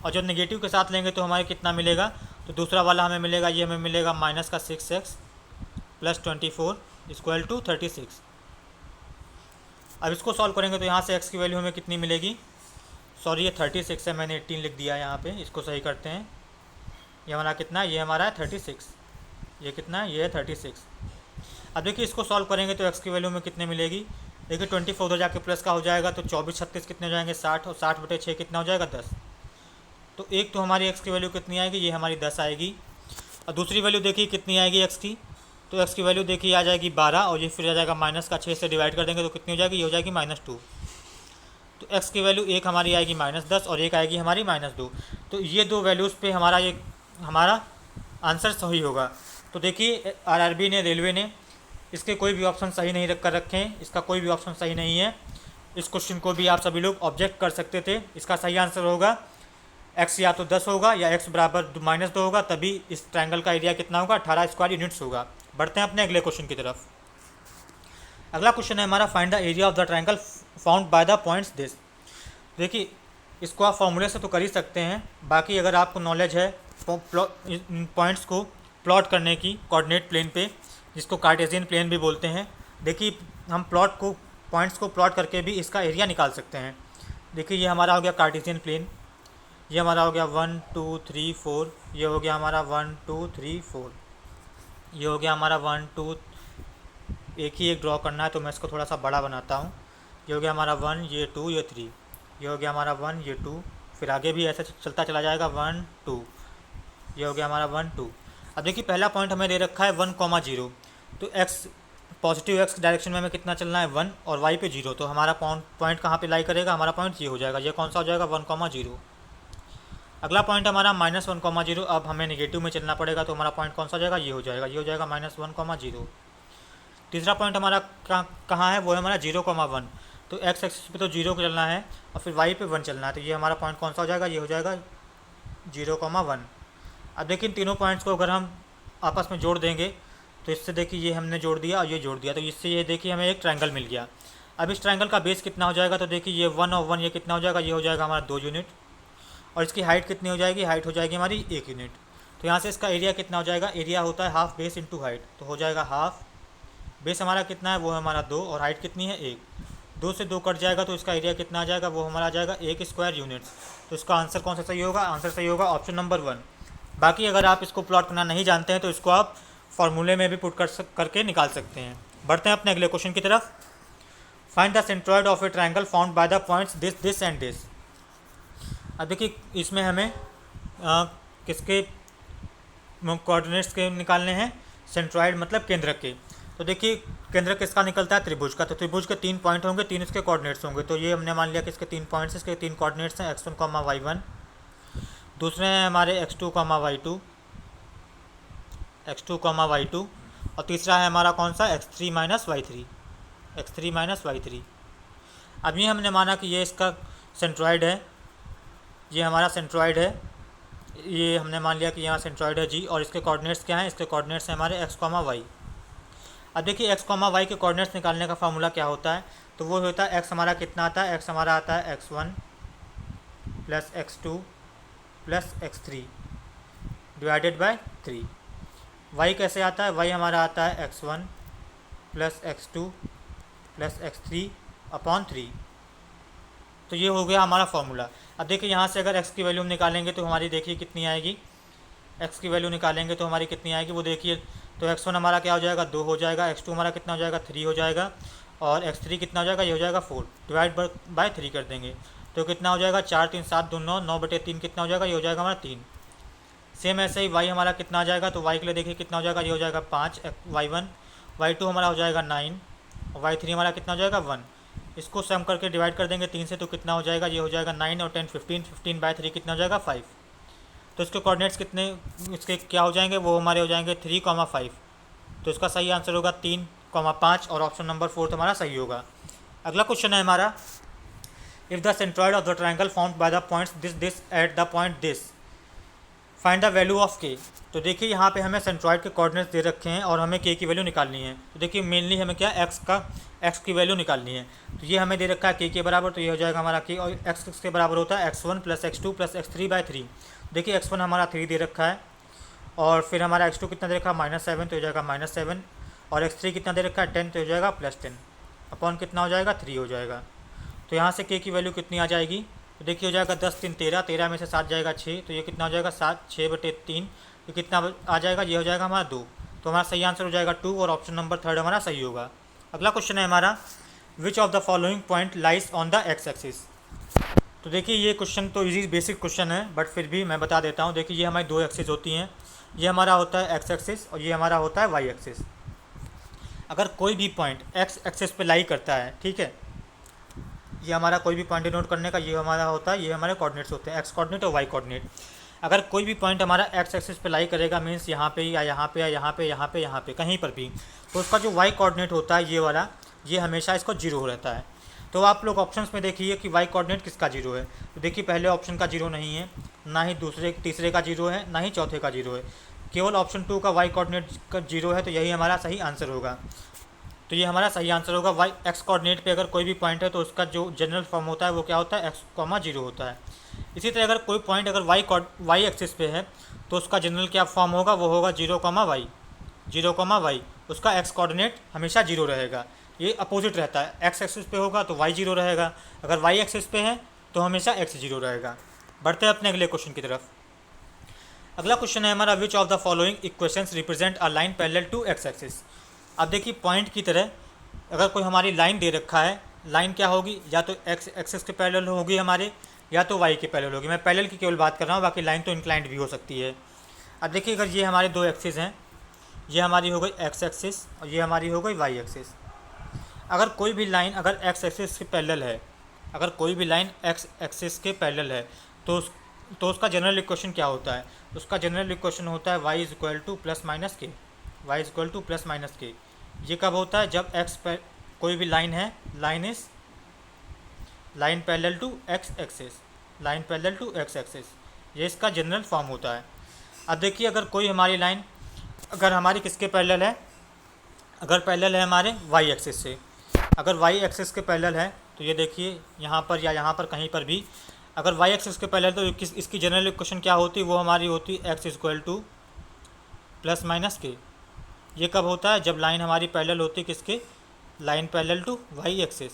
और जब नेगेटिव के साथ लेंगे तो हमारे कितना मिलेगा, तो दूसरा वाला हमें मिलेगा, ये हमें मिलेगा माइनस का 6x + 24 = 36। अब इसको सॉल्व करेंगे तो यहाँ से x की वैल्यू हमें कितनी मिलेगी, सॉरी ये 36 है, मैंने 18 लिख दिया यहाँ पे, इसको सही करते हैं, ये हमारा कितना है, ये हमारा है 36, ये कितना है, ये है 36। अब देखिए इसको सॉल्व करेंगे तो x की वैल्यू में कितने मिलेगी, देखिए 24 उधर जाके प्लस का हो जाएगा, तो 24 36 कितने हो जाएंगे 60, और 60/6 कितना हो जाएगा 10। तो एक तो हमारी x की वैल्यू कितनी आएगी, ये हमारी 10 आएगी, और दूसरी वैल्यू देखिए कितनी आएगी x की, तो x की वैल्यू देखिए आ जाएगी 12, और ये फिर आ जाएगा माइनस का 6 से डिवाइड कर देंगे तो कितनी हो जाएगी, ये हो जाएगी -2। तो x की वैल्यू एक हमारी आएगी -10, और एक आएगी हमारी -2। तो ये 2 वैल्यूज़ पे हमारा आंसर सही होगा। तो देखिए आरआरबी ने, रेलवे ने इसके कोई भी ऑप्शन सही नहीं रख कर रखे हैं, इसका कोई भी ऑप्शन सही नहीं है। इस क्वेश्चन को भी आप सभी लोग ऑब्जेक्ट कर सकते थे। इसका सही आंसर होगा x या तो 10 होगा या x बराबर -2 होगा, तभी इस ट्रायंगल का एरिया कितना होगा, 18 स्क्वायर यूनिट्स होगा। बढ़ते हैं अपने अगले क्वेश्चन की तरफ। अगला क्वेश्चन है हमारा, find the area of the triangle found by the points this. देखिए इसको आप फॉर्मूले से तो कर ही सकते हैं, बाकी अगर आपको नॉलेज है पॉइंट्स को प्लॉट करने की कोऑर्डिनेट प्लेन पे, जिसको कार्टेशियन प्लेन भी बोलते हैं, देखिए हम पॉइंट्स को प्लॉट करके भी इसका एरिया निकाल सकते हैं। देखिए ये हमारा हो गया कार्टेशियन प्लेन, ये हमारा हो गया 1 2 3 4, ये हो गया हमारा 1 2 3 4, ये हो गया हमारा 1 2, एक ही एक ड्रॉ करना है तो मैं इसको थोड़ा सा बड़ा बनाता हूँ। ये हो गया हमारा 1, ये 2, ये 3, ये हो गया हमारा 1, ये 2, फिर आगे भी ऐसे चलता चला जाएगा 1 2, ये हो गया हमारा 1 2। अब देखिए पहला पॉइंट हमें दे रखा है 1,0, तो x पॉजिटिव x डायरेक्शन में हमें कितना चलना है 1 और y पे 0, तो हमारा पॉइंट कहाँ पे लाई करेगा, हमारा पॉइंट ये हो जाएगा। ये कौन सा हो जाएगा, 1,0। अगला पॉइंट हमारा -1,0, अब हमें नेगेटिव में चलना पड़ेगा, तो हमारा पॉइंट कौन सा हो जाएगा, ये हो जाएगा, ये हो जाएगा -1,0। तीसरा पॉइंट हमारा कहाँ है, वो है हमारा 0,1, तो x एक्सिस पे तो 0 को चलना है और फिर y पे 1 चलना है, तो ये हमारा पॉइंट कौन सा हो जाएगा, ये हो जाएगा 0,1। अब देखिए तीनों पॉइंट्स को अगर हम आपस में जोड़ देंगे तो इससे देखिए ये हमने जोड़ दिया और ये जोड़ दिया, तो इससे ये देखिए हमें एक ट्रायंगल मिल गया। अब इस ट्रायंगल का बेस कितना हो जाएगा, तो देखिए ये 1 और 1 ये कितना हो जाएगा, ये हो जाएगा हमारा 2 यूनिट, और इसकी हाइट कितनी हो जाएगी, हाइट हो जाएगी हमारी 1 यूनिट। तो यहाँ से इसका एरिया कितना हो जाएगा, एरिया होता है हाफ बेस इंटू हाइट, तो हो जाएगा हाफ बेस हमारा कितना है, वो है हमारा 2, और हाइट कितनी है 1, 2 से 2 कट जाएगा तो इसका एरिया कितना आ जाएगा, वो हमारा आ जाएगा 1 स्क्वायर यूनिट्स। तो इसका आंसर कौन सा सही होगा, आंसर सही होगा ऑप्शन नंबर 1। बाकी अगर आप इसको प्लॉट करना नहीं जानते हैं तो इसको आप फॉर्मूले में भी पुट करके निकाल सकते हैं। बढ़ते हैं अपने अगले क्वेश्चन की तरफ। Find the centroid of a triangle found by the points this this and this. अब देखिए इसमें हमें किसके कोऑर्डिनेट्स के निकालने हैं, सेंट्रॉइड मतलब केंद्रक के। तो देखिए केंद्र किसका निकलता है, त्रिभुज का, तो त्रिभुज के 3 पॉइंट होंगे, 3 इसके कोऑर्डिनेट्स होंगे। तो ये हमने मान लिया कि इसके 3 पॉइंट्स, इसके 3 कोऑर्डिनेट्स हैं x1, y1, दूसरे हैं हमारे x2, y2, और तीसरा है हमारा कौन सा, x3 y3। अब ये हमने माना कि ये इसका सेंट्रॉइड है, ये हमारा सेंट्रॉइड है, ये हमने मान लिया कि यहाँ सेंट्रॉइड है जी, और इसके कोऑर्डिनेट्स क्या हैं, इसके कोऑर्डिनेट्स हैं हमारे x, y। अब देखिए x, y के कोऑर्डिनेट्स निकालने का फार्मूला क्या होता है, तो वो होता है x हमारा कितना आता है, x हमारा आता है x1 plus x2 plus x3 divided by 3। y कैसे आता है, y हमारा आता है x1 plus x2 plus x3 upon 3। तो ये हो गया हमारा फार्मूला। अब देखिए यहाँ से अगर x की वैल्यू हम निकालेंगे तो हमारी देखिए कितनी आएगी, x की वैल्यू निकालेंगे तो हमारी कितनी आएगी, वो देखिए, तो x1 हमारा क्या हो जाएगा, 2 हो जाएगा, x2 हमारा कितना हो जाएगा, 3 हो जाएगा, और x3 कितना हो जाएगा, ये हो जाएगा 4, डिवाइड बाय 3 कर देंगे तो कितना हो जाएगा, 4 3 7 2 9, 9/3 कितना हो जाएगा, ये हो जाएगा हमारा 3। सेम ऐसे ही y हमारा कितना आ जाएगा, तो y के लिए देखिए कितना हो जाएगा, ये हो जाएगा 5, y1, y2 हमारा हो जाएगा 9, और y3 हमारा कितना हो जाएगा 1। इसको सम करके डिवाइड कर देंगे 3 से, तो कितना हो जाएगा, ये हो जाएगा 9 और 10 15, 15/3 कितना हो जाएगा 5। तो इसके कोऑर्डिनेट्स कितने, इसके क्या हो जाएंगे, वो हमारे हो जाएंगे 3, 5। तो इसका सही आंसर होगा 3, 5, और ऑप्शन नंबर 4 हमारा सही होगा। अगला क्वेश्चन है हमारा, if the centroid of the triangle found by the points this at the point this find the value of k। तो देखिए यहाँ पे हमें सेंट्रॉइड के कोऑर्डिनेट्स दे रखे हैं और हमें k की वैल्यू निकालनी है। तो देखिए मेनली हमें क्या x की वैल्यू निकालनी है। तो ये हमें दे रखा है k के बराबर, तो ये हो जाएगा हमारा k, और x के बराबर होता है x1 plus x2 plus x3/3। देखिए x1 हमारा 3 दे रखा है, और फिर हमारा x2 कितना दे रखा है, -7, तो हो जाएगा -7, और x3 कितना दे रखा है 10, तो हो जाएगा +10 अपॉन कितना हो जाएगा 3 हो जाएगा। तो यहाँ से k की वैल्यू कितनी आ जाएगी, तो देखिए हो जाएगा 10 3 13, 13 में से 7 जाएगा 6, तो ये कितना हो जाएगा 7, 6/3, ये कितना आ जाएगा, ये हो जाएगा हमारा 2। तो हमारा सही आंसर हो जाएगा 2, और ऑप्शन नंबर 3 हमारा सही होगा। अगला क्वेश्चन है हमारा, which of the following point lies on the x axis. तो देखिए ये क्वेश्चन तो इजी बेसिक क्वेश्चन है, बट फिर भी मैं बता देता हूँ। देखिए ये हमारी 2 एक्सिस होती हैं, ये हमारा होता है x एक्सिस और ये हमारा होता है y एक्सिस। अगर कोई भी पॉइंट x एक्सिस पे लाई करता है, ठीक है, ये हमारा कोई भी पॉइंट नोट करने का ये हमारा होता है, ये हमारे कोऑर्डिनेट्स होते हैं, x कोऑर्डिनेट और y कोऑर्डिनेट। अगर कोई भी पॉइंट हमारा एक्स एक्सिस पे लाई करेगा, मीन्स यहाँ पे या यहाँ पे या यहाँ पे यहाँ पे यहाँ पे कहीं पर भी, तो उसका जो वाई कोऑर्डिनेट होता है ये वाला, ये हमेशा इसको जीरो रहता है। तो आप लोग ऑप्शंस में देखिए कि वाई कोऑर्डिनेट किसका जीरो है। तो देखिए पहले ऑप्शन का जीरो नहीं है, ना ही तीसरे का जीरो है, ना ही चौथे का जीरो है, केवल ऑप्शन 2 का वाई कोऑर्डिनेट का जीरो है। तो यही हमारा सही आंसर होगा। तो ये हमारा सही आंसर होगा। वाई एक्स कोऑर्डिनेट पे अगर कोई भी पॉइंट है तो उसका जो जनरल फॉर्म होता है वो क्या होता है, एक्स कॉमा जीरो होता है। इसी तरह अगर कोई पॉइंट अगर वाई एक्सिस पे है तो उसका जनरल क्या फॉर्म होगा, वो होगा जीरो कॉमा वाई, उसका एक्स कोऑर्डिनेट हमेशा जीरो रहेगा। ये अपोजिट रहता है, एक्स एक्सिस पे होगा तो वाई जीरो रहेगा, अगर वाई एक्सिस पे है तो हमेशा एक्स जीरो रहेगा। बढ़ते हैं अपने अगले क्वेश्चन की तरफ। अगला क्वेश्चन है हमारा, which of the following equations represent a line parallel to X axis. अब देखिए पॉइंट की तरह अगर कोई हमारी लाइन दे रखा है, लाइन क्या होगी, या तो एक्स एक्सिस के पैरेलल होगी हमारे, या तो वाई के पैरेलल होगी। मैं पैरेलल की केवल बात कर रहा हूँ, बाकी लाइन तो इंक्लाइंड भी हो सकती है। अब देखिए अगर ये हमारे दो एक्सिस हैं, ये हमारी हो गई एक्स एक्सिस और ये हमारी हो गई वाई एक्सिस। अगर कोई भी लाइन अगर एक्स एक्सिस के पैरेलल है, अगर कोई भी लाइन एक्स एक्सिस के पैरेलल है तो उसका जनरल इक्वेशन क्या होता है, उसका जनरल इक्वेशन होता है y is equal to plus minus k, y is equal to plus minus k. ये कब होता है, जब कोई भी लाइन है, line parallel to X axis, line parallel to X axis, ये इसका जनरल फॉर्म होता है। अब देखिए अगर कोई हमारी लाइन अगर हमारी किसके पैरेलल है, अगर पैरेलल है हमारे वाई एक्सिस से, अगर वाई एक्सिस के पैरेलल है तो ये देखिए यहाँ पर या यहाँ पर कहीं पर भी अगर वाई एक्सिस के पैरेलल तो इसकी जनरल इक्वेशन क्या होती, वो हमारी होती x equal to plus minus k. ये कब होता है, जब लाइन हमारी पैरेलल होती किसके, line parallel to Y axis.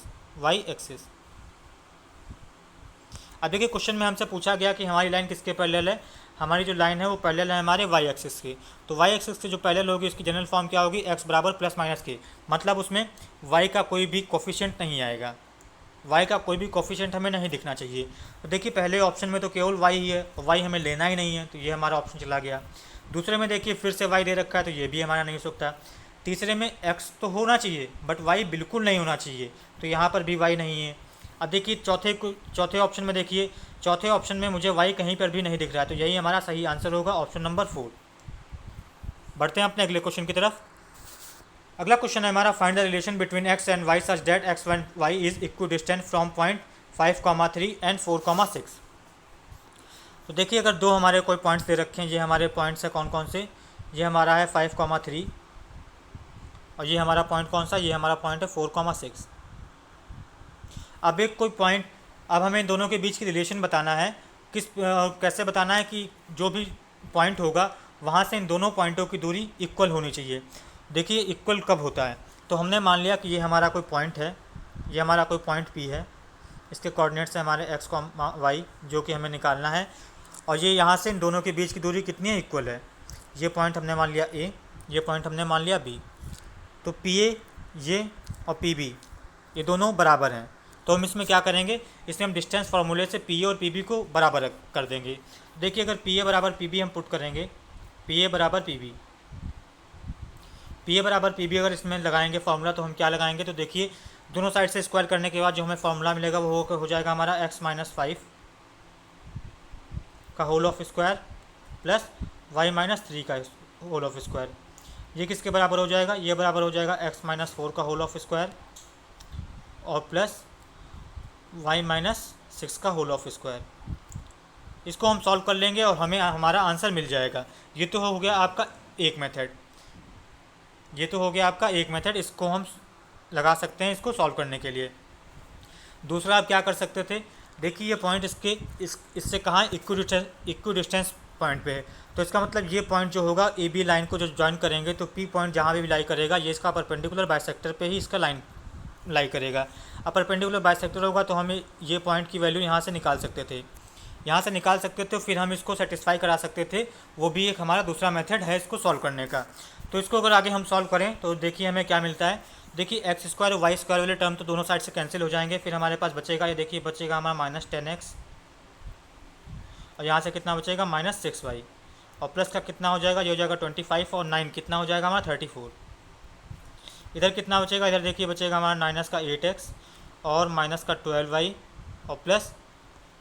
अब देखिए क्वेश्चन में हमसे पूछा गया कि हमारी लाइन किसके पैरेलल है, हमारी जो लाइन है वो पैरेलल है हमारे वाई एक्सिस के। तो वाई एक्सिस के जो पैरेलल होगी उसकी जनरल फॉर्म क्या होगी, एक्स बराबर प्लस माइनस के, मतलब उसमें वाई का कोई भी कोफिशिएंट नहीं आएगा, वाई का कोई भी कोफिशिएंट हमें नहीं दिखना चाहिए। तो देखिए पहले ऑप्शन में तो केवल वाई ही है, वाई हमें लेना ही नहीं है, तो ये हमारा ऑप्शन चला गया। दूसरे में देखिए फिर से वाई दे रखा है, तो ये भी हमारा नहीं हो सकता। तीसरे में एक्स तो होना चाहिए बट वाई बिल्कुल नहीं होना चाहिए, तो यहाँ पर भी वाई नहीं है। अब देखिए चौथे ऑप्शन में देखिए, चौथे ऑप्शन में मुझे वाई कहीं पर भी नहीं दिख रहा है, तो यही हमारा सही आंसर होगा, ऑप्शन नंबर 4। बढ़ते हैं अपने अगले क्वेश्चन की तरफ। अगला क्वेश्चन है हमारा, find the relation between X and Y such that X and Y is equidistant from point 5,3 and 4,6। तो देखिए अगर दो हमारे कोई पॉइंट्स दे रखे हैं, ये हमारे पॉइंट्स हैं कौन कौन से, ये हमारा है 5,3 और ये हमारा पॉइंट कौन सा, ये हमारा पॉइंट है 4,6। अब एक कोई पॉइंट, अब हमें दोनों के बीच की रिलेशन बताना है, कैसे बताना है कि जो भी पॉइंट होगा वहाँ से इन दोनों पॉइंटों की दूरी इक्वल होनी चाहिए। देखिए इक्वल कब होता है, तो हमने मान लिया कि ये हमारा कोई पॉइंट है, ये हमारा कोई पॉइंट P है, इसके कोऑर्डिनेट्स है हमारे एक्स वाई जो कि हमें निकालना है, और ये यहाँ से इन दोनों के बीच की दूरी कितनी है, इक्वल है। ये पॉइंट हमने मान लिया A, ये पॉइंट हमने मान लिया B, तो PA ये और PB ये दोनों बराबर हैं। तो हम इसमें क्या करेंगे, इसमें हम डिस्टेंस फार्मूले से PA और PB को बराबर कर देंगे। देखिए अगर PA बराबर PB हम पुट करेंगे, PA बराबर PB अगर इसमें लगाएंगे फार्मूला, तो हम क्या लगाएंगे, तो देखिए दोनों साइड से स्क्वायर करने के बाद जो हमें फार्मूला मिलेगा वो हो जाएगा हमारा x माइनस 5 का whole of square plus y minus 3 का होल ऑफ स्क्वायर। ये किसके बराबर हो जाएगा, ये बराबर हो जाएगा x माइनस 4 का होल ऑफ स्क्वायर और प्लस y माइनस 6 का होल ऑफ स्क्वायर। इसको हम सॉल्व कर लेंगे और हमें हमारा आंसर मिल जाएगा। ये तो हो गया आपका एक मेथड, ये तो हो गया आपका एक मेथड, इसको हम लगा सकते हैं इसको सॉल्व करने के लिए। दूसरा आप क्या कर सकते थे, देखिए ये पॉइंट इससे कहाँ इक्वी डिस्टेंस पॉइंट पे है, तो इसका मतलब ये पॉइंट जो होगा ए बी लाइन को जो ज्वाइन करेंगे, तो पी पॉइंट जहाँ भी लाई करेगा ये इसका परपेंडिकुलर बाइसेक्टर पे ही इसका लाइन लाई करेगा। अब परपेंडिकुलर बाइसेक्टर होगा तो हमें ये पॉइंट की वैल्यू यहाँ से निकाल सकते थे, यहाँ से निकाल सकते थे, फिर हम इसको सेटिस्फाई करा सकते थे। वो भी एक हमारा दूसरा मेथड है इसको सॉल्व करने का। तो इसको अगर आगे हम सॉल्व करें तो देखिए हमें क्या मिलता है, देखिए एक्स स्क्वायर और वाई स्क्वायर वाले टर्म तो दोनों साइड से कैंसिल हो जाएंगे, फिर हमारे पास बचेगा, ये देखिए बचेगा हमारा माइनस 10x और यहाँ से कितना बचेगा माइनस 6y और प्लस का कितना हो जाएगा, ये हो जाएगा 25 और 9 कितना हो जाएगा हमारा 34। इधर कितना बचेगा, इधर देखिए बचेगा हमारा माइनस का 8x और माइनस का 12y और प्लस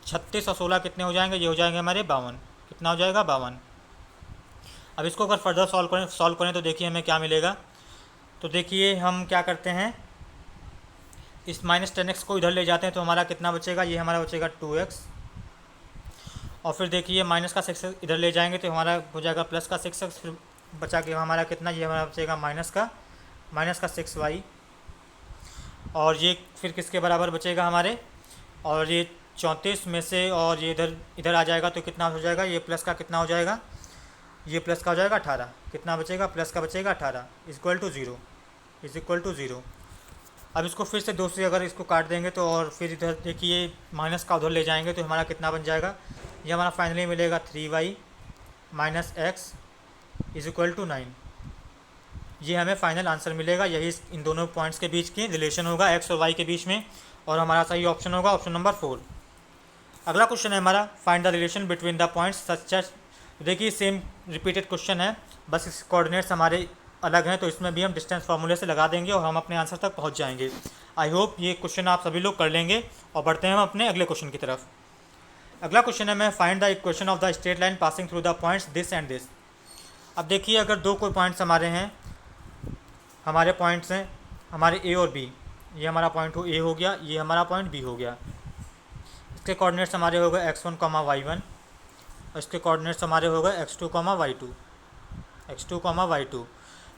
36 और 16 कितने हो जाएंगे, ये हो जाएंगे हमारे 52, कितना हो जाएगा 52। अब इसको अगर फर्दर सॉल्व करें तो देखिए हमें क्या मिलेगा। तो देखिए हम क्या करते हैं, इस -10x को इधर ले जाते हैं तो हमारा कितना बचेगा, ये हमारा बचेगा 2x। और फिर देखिए माइनस का 6 इधर ले जाएंगे तो हमारा हो जाएगा प्लस का 6x। फिर बचा के हमारा कितना, ये हमारा बचेगा माइनस का 6y। और ये फिर किसके बराबर बचेगा हमारे, और ये 34 में से, और ये इधर इधर आ जाएगा तो कितना हो जाएगा, ये प्लस का कितना हो जाएगा, ये प्लस का हो जाएगा 18। कितना बचेगा, प्लस का बचेगा 18 इक्वल टू ज़ीरो। अब इसको फिर से दो से अगर इसको काट देंगे तो, और फिर इधर देखिए माइनस का उधर ले जाएंगे तो हमारा कितना बन जाएगा, ये हमारा फाइनली मिलेगा 3y minus X is equal to 9। ये हमें फाइनल आंसर मिलेगा। यही इन दोनों पॉइंट्स के बीच की रिलेशन होगा, एक्स और वाई के बीच में, और हमारा सही ऑप्शन होगा ऑप्शन नंबर 4। अगला क्वेश्चन है हमारा, find the relation between the points such as. देखिए सेम रिपीटेड क्वेश्चन है, बस इस कोऑर्डिनेट्स हमारे अलग हैं, तो इसमें भी हम डिस्टेंस फार्मूले से लगा देंगे और हम अपने आंसर तक पहुंच जाएंगे। आई होप ये क्वेश्चन आप सभी लोग कर लेंगे। और बढ़ते हैं हम अपने अगले क्वेश्चन की तरफ। अगला क्वेश्चन है, मैं find the equation of the straight line passing through the points this and this. अब देखिए अगर दो कोई पॉइंट्स हमारे पॉइंट्स हैं हमारे ए और बी, ये हमारा पॉइंट ए हो गया, ये हमारा पॉइंट बी हो गया। इसके कोऑर्डिनेट्स हमारे हो गए x1, y1, और इसके कोऑर्डिनेट्स हमारे हो गए x2, y2।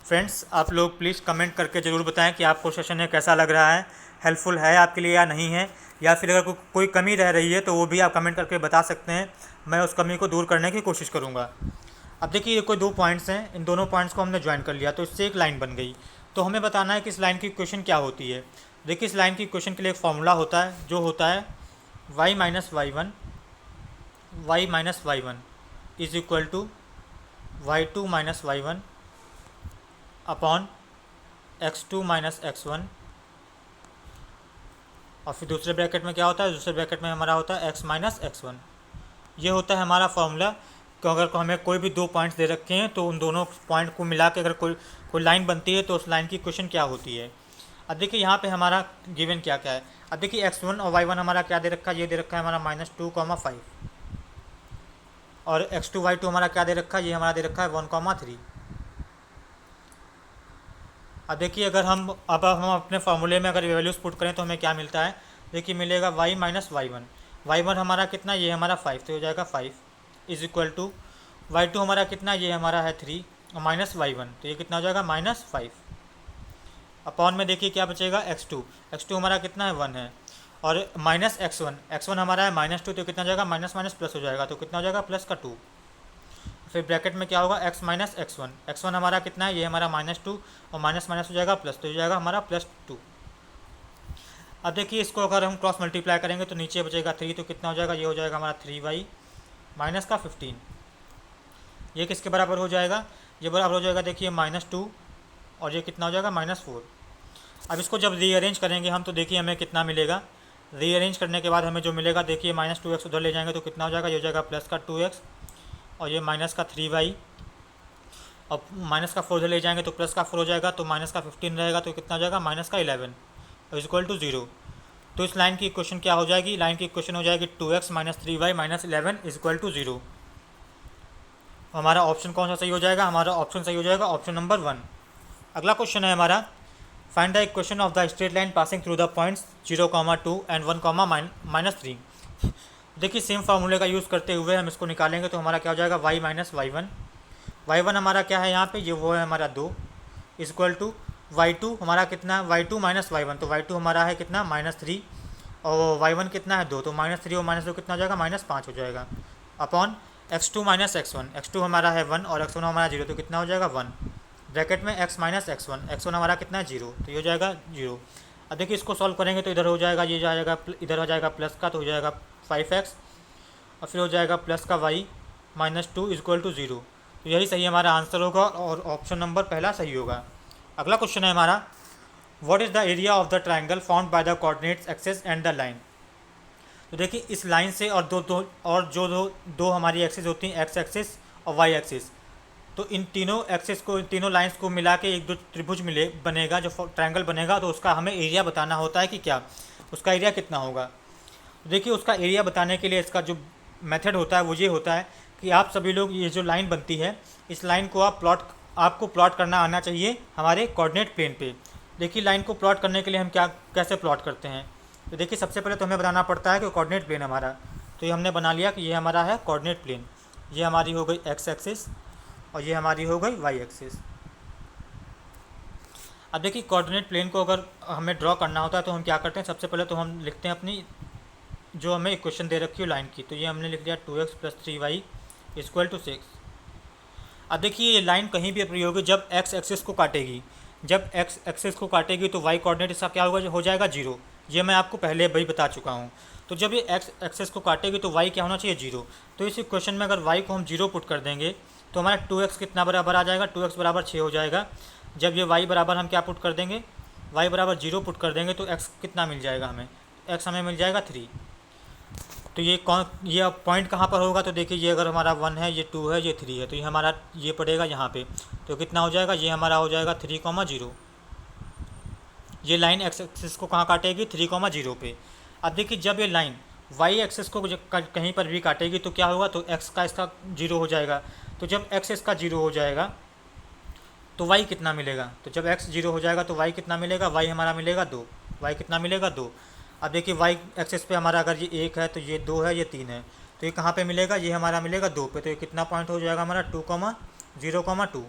फ्रेंड्स आप लोग प्लीज़ कमेंट करके ज़रूर बताएं कि आपको सेशन है कैसा लग रहा है, हेल्पफुल है आपके लिए या नहीं है, या फिर अगर कोई कमी रह रही है तो वो भी आप कमेंट करके बता सकते हैं। मैं उस कमी को दूर करने की कोशिश करूँगा। अब देखिए ये कोई दो पॉइंट्स हैं, इन दोनों पॉइंट्स को हमने ज्वाइन कर लिया तो इससे एक लाइन बन गई। तो हमें बताना है कि इस लाइन की इक्वेशन क्या होती है। देखिए इस लाइन की इक्वेशन के लिए एक फॉर्मूला होता है जो होता है y minus Y one is equal to y2 minus y1 upon x2 minus x1। और फिर दूसरे ब्रैकेट में क्या होता है, दूसरे ब्रैकेट में हमारा होता है x माइनस x1। ये होता है हमारा फॉर्मूला। तो अगर हमें कोई भी दो पॉइंट्स दे रखे हैं तो उन दोनों पॉइंट को मिला के अगर कोई लाइन बनती है तो उस लाइन की इक्वेशन क्या होती है। अब देखिए यहाँ पे हमारा गिवन क्या क्या है। अब देखिए x1 और y1 हमारा क्या दे रखा है, ये दे रखा है हमारा -2,5, और x2 y2 हमारा क्या दे रखा है, ये हमारा दे रखा है 1,3। अब देखिए अगर हम अपने फार्मूले में अगर वैल्यूज़ पुट करें तो हमें क्या मिलता है। देखिए मिलेगा y माइनस y1 हमारा कितना, ये हमारा 5, तो हो जाएगा 5 इज इक्वल टू y2 हमारा कितना, ये हमारा है 3, और माइनस y1 तो ये कितना हो जाएगा -5। अपॉन में देखिए क्या बचेगा x2 हमारा कितना है 1 है, और माइनस x1 हमारा है -2, तो कितना हो जाएगा माइनस माइनस प्लस हो जाएगा, तो कितना हो जाएगा प्लस का 2। फिर ब्रैकेट में क्या होगा x माइनस x1 हमारा कितना है, ये हमारा -2, और माइनस माइनस हो जाएगा प्लस, तो हो जाएगा हमारा +2। अब देखिए इसको अगर हम क्रॉस मल्टीप्लाई करेंगे तो नीचे बचेगा 3, तो कितना हो जाएगा, ये हो जाएगा हमारा 3y माइनस का 15। ये किसके बराबर हो जाएगा, ये बराबर हो जाएगा देखिए -2, और ये कितना हो जाएगा -4। अब इसको जब रीअरेंज करेंगे हम तो देखिए हमें कितना मिलेगा। रीअरेंज करने के बाद हमें जो मिलेगा देखिए -2x उधर ले जाएंगे तो कितना हो जाएगा, ये हो जाएगा प्लस का 2x, और ये माइनस का 3y, और माइनस का 4 उधर ले जाएंगे तो प्लस का 4 हो जाएगा, तो माइनस का 15 रहेगा तो कितना हो जाएगा माइनस का 11 इज इक्वल टू 0। तो इस लाइन की इक्वेशन क्या हो जाएगी, लाइन की इक्वेशन हो जाएगी 2x minus 3y minus 11 is equal to 0। हमारा ऑप्शन कौन सा सही हो जाएगा, हमारा ऑप्शन सही हो जाएगा ऑप्शन नंबर 1। अगला क्वेश्चन है हमारा, find the equation of the straight line passing through the points 0,2 and 1,-3। देखिए सेम फार्मूले का यूज़ करते हुए हम इसको निकालेंगे तो हमारा क्या हो जाएगा y माइनस y1 हमारा क्या है यहाँ पे, ये वो है हमारा 2 इज इक्वल टू y2 हमारा कितना, y2 माइनस y1, तो y2 हमारा है कितना -3, और y1 कितना है 2, तो -3 और -2 कितना हो जाएगा -5 हो जाएगा, अपॉन x2 माइनस x1 हमारा है 1 और x1 हमारा 0, तो कितना हो जाएगा 1, ब्रैकेट में x माइनस x1 हमारा कितना है 0, तो ये हो जाएगा 0। अब देखिए इसको सॉल्व करेंगे तो इधर हो जाएगा, ये जाएगा इधर हो जाएगा प्लस का, तो हो जाएगा 5x, और फिर हो जाएगा प्लस का y -2 इज इक्वल टू 0। तो यही सही हमारा आंसर होगा और ऑप्शन नंबर पहला सही होगा। अगला क्वेश्चन है हमारा, what is the area of the triangle found by the coordinates axis and the line. तो देखिए इस लाइन से और दो हमारी एक्सिस होती हैं, x एक्सिस और y एक्सिस, तो इन तीनों एक्सिस को, इन तीनों लाइंस को मिला के एक दो त्रिभुज बनेगा, जो ट्रायंगल बनेगा, तो उसका हमें एरिया बताना होता है कि क्या उसका एरिया कितना होगा। देखिए उसका एरिया बताने के लिए इसका जो मेथड होता है वो ये होता है कि आप सभी लोग ये जो लाइन बनती है इस लाइन को आपको प्लॉट करना आना चाहिए हमारे कोऑर्डिनेट प्लेन पे। देखिए लाइन को प्लॉट करने के लिए हम कैसे प्लॉट करते हैं। तो देखिए सबसे पहले तो हमें बनाना पड़ता है कि कोऑर्डिनेट प्लेन हमारा, तो ये हमने बना लिया कि ये हमारा है कोऑर्डिनेट प्लेन। ये हमारी हो गई एक्स एक्सिस और ये हमारी हो गई वाई एक्सिस। अब देखिए कोऑर्डिनेट प्लेन को अगर हमें ड्रॉ करना होता है तो हम क्या करते हैं, सबसे पहले तो हम लिखते हैं अपनी जो हमें इक्वेशन दे रखी है लाइन की। तो ये हमने लिख दिया 2x + 3y = 6। अब देखिए ये लाइन कहीं भी प्रयोग होगी जब एक्स एक्सिस को काटेगी, जब एक्स एक्सिस को काटेगी तो वाई कोऑर्डिनेट इसका क्या होगा, हो जाएगा 0। ये मैं आपको पहले भी बता चुका हूँ। तो जब ये एक्स एक्सिस को काटेगी तो वाई क्या होना चाहिए, 0। तो इस इक्वेशन में अगर वाई को हम 0 पुट कर देंगे तो हमारा 2x कितना बराबर आ जाएगा, 2x बराबर 6 हो जाएगा। जब ये वाई बराबर हम क्या पुट कर देंगे, वाई बराबर 0 पुट कर देंगे तो x कितना मिल जाएगा हमें, x हमें मिल जाएगा 3। तो ये पॉइंट कहाँ पर होगा, तो देखिए ये अगर हमारा 1 है, ये 2 है, ये 3 है, तो ये हमारा ये पड़ेगा यहाँ पे। तो कितना हो जाएगा, ये हमारा हो जाएगा 3,0। ये लाइन एक्स एक्सिस को कहाँ काटेगी, 3,0 पे। अब देखिए जब ये लाइन वाई एक्सिस को कहीं पर भी काटेगी तो क्या होगा, तो एक्स का इसका 0 हो जाएगा। तो जब एक्स इसका 0 हो जाएगा तो वाई कितना मिलेगा, तो जब एक्स 0 हो जाएगा तो वाई कितना मिलेगा, वाई हमारा मिलेगा 2। वाई कितना मिलेगा, 2। अब देखिए वाई एक्सिस पे हमारा अगर ये 1 है तो ये 2 है, ये 3 है, तो ये कहाँ पे मिलेगा, ये हमारा मिलेगा 2 पे। तो ये कितना पॉइंट हो जाएगा हमारा 2,0,2।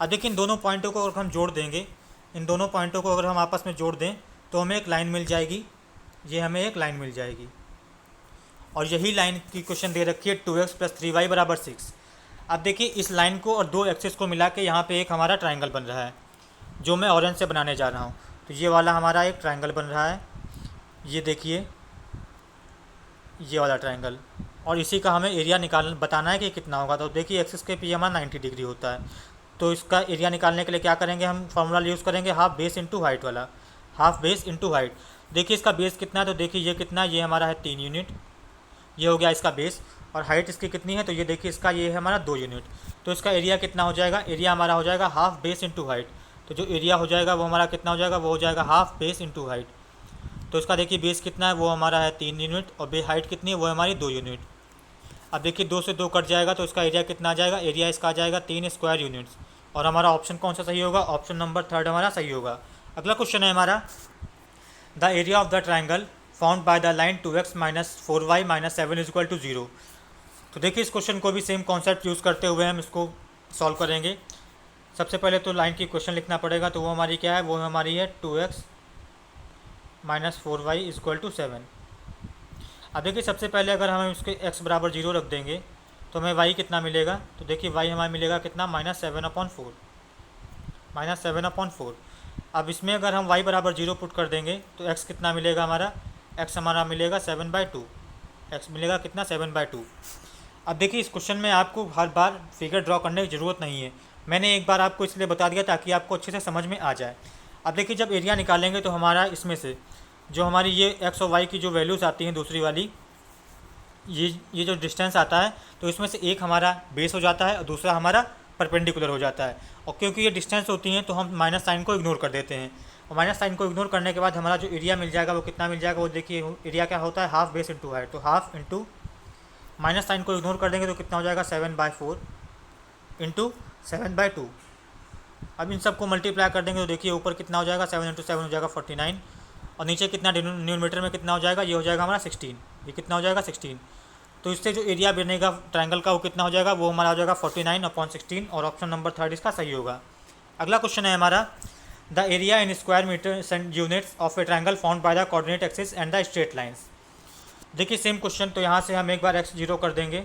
अब देखिए इन दोनों पॉइंटों को अगर हम जोड़ देंगे, इन दोनों पॉइंटों को अगर हम आपस में जोड़ दें तो हमें एक लाइन मिल जाएगी, ये हमें एक लाइन मिल जाएगी। और यही लाइन की क्वेश्चन दे रखी है 2x + 3y = 6। अब देखिए इस लाइन को और दो एक्सिस को मिला के यहाँ पे एक हमारा ट्रायंगल बन रहा है जो मैं ऑरेंज से बनाने जा रहा हूँ। तो ये वाला हमारा एक ट्रायंगल बन रहा है, ये देखिए ये वाला ट्रायंगल, और इसी का हमें एरिया बताना है कि कितना होगा। तो देखिए एक्सिस के पी हमारा 90 डिग्री होता है, तो इसका एरिया निकालने के लिए क्या करेंगे, हम फार्मूला यूज़ करेंगे हाफ बेस इंटू हाइट वाला, हाफ बेस इंटू हाइट। देखिए इसका बेस कितना है, तो देखिए ये कितना है, ये हमारा है 3 यूनिट, ये हो गया इसका बेस। और हाइट इसकी कितनी है, तो ये देखिए इसका ये है हमारा 2 यूनिट। तो इसका एरिया कितना हो जाएगा, एरिया हमारा हो जाएगा हाफ बेस इंटू हाइट। तो जो एरिया हो जाएगा वो हमारा कितना हो जाएगा, वो हो जाएगा हाफ बेस इंटू हाइट। तो इसका देखिए बेस कितना है, वो हमारा है 3 यूनिट, और हाइट कितनी है, वो हमारी 2 यूनिट। अब देखिए 2 से 2 कट जाएगा तो इसका एरिया कितना आ जाएगा, एरिया इसका आ जाएगा 3 स्क्वायर यूनिट्स। और हमारा ऑप्शन कौन सा सही होगा, ऑप्शन नंबर 3 हमारा सही होगा। अगला क्वेश्चन है हमारा, the area of the triangle found by the line 2x - 4y - 7 = 0। तो देखिए इस क्वेश्चन को भी सेम कॉन्सेप्ट यूज़ करते हुए हम इसको सॉल्व करेंगे। सबसे पहले तो लाइन की क्वेश्चन लिखना पड़ेगा, तो वो हमारी क्या है, वो हमारी है 2x - 4y = 7। अब देखिए सबसे पहले अगर हम इसके x बराबर 0 रख देंगे तो हमें y कितना मिलेगा, तो देखिए y हमारा मिलेगा कितना, -7/4, -7/4। अब इसमें अगर हम y बराबर 0 पुट कर देंगे तो x कितना मिलेगा हमारा, x हमारा मिलेगा 7/2, x मिलेगा कितना, 7/2। अब देखिए इस क्वेश्चन में आपको हर बार फिगर ड्रॉ करने की ज़रूरत नहीं है, मैंने एक बार आपको इसलिए बता दिया ताकि आपको अच्छे से समझ में आ जाए। अब देखिए जब एरिया निकालेंगे तो हमारा इसमें से जो हमारी ये x और y की जो वैल्यूज़ आती हैं दूसरी वाली, ये जो डिस्टेंस आता है, तो इसमें से एक हमारा बेस हो जाता है और दूसरा हमारा परपेंडिकुलर हो जाता है। और क्योंकि ये डिस्टेंस होती हैं तो हम माइनस साइन को इग्नोर कर देते हैं, और माइनस साइन को इग्नोर करने के बाद हमारा जो एरिया मिल जाएगा वो कितना मिल जाएगा, वो देखिए एरिया क्या होता है, हाफ बेस इंटू हाइट। तो हाफ इंटू माइनस साइन को इग्नोर कर देंगे तो कितना हो जाएगा, 7/4 इंटू 7/2। अब इन सबको मल्टीप्लाई कर देंगे तो देखिए ऊपर कितना हो जाएगा, 7 × 7 हो जाएगा 49, और नीचे कितना न्यूमरेटर में कितना हो जाएगा, ये हो जाएगा हमारा 16, ये कितना हो जाएगा 16। तो इससे जो एरिया बनेगा ट्रायंगल का वो कितना हो जाएगा, वो हमारा हो जाएगा 49/16, और ऑप्शन नंबर 3 इसका सही होगा। अगला क्वेश्चन है हमारा, the area in square metre units of a triangle found by the coordinate axis and the straight lines. देखिए सेम क्वेश्चन, तो यहाँ से हम एक बार x 0 कर देंगे,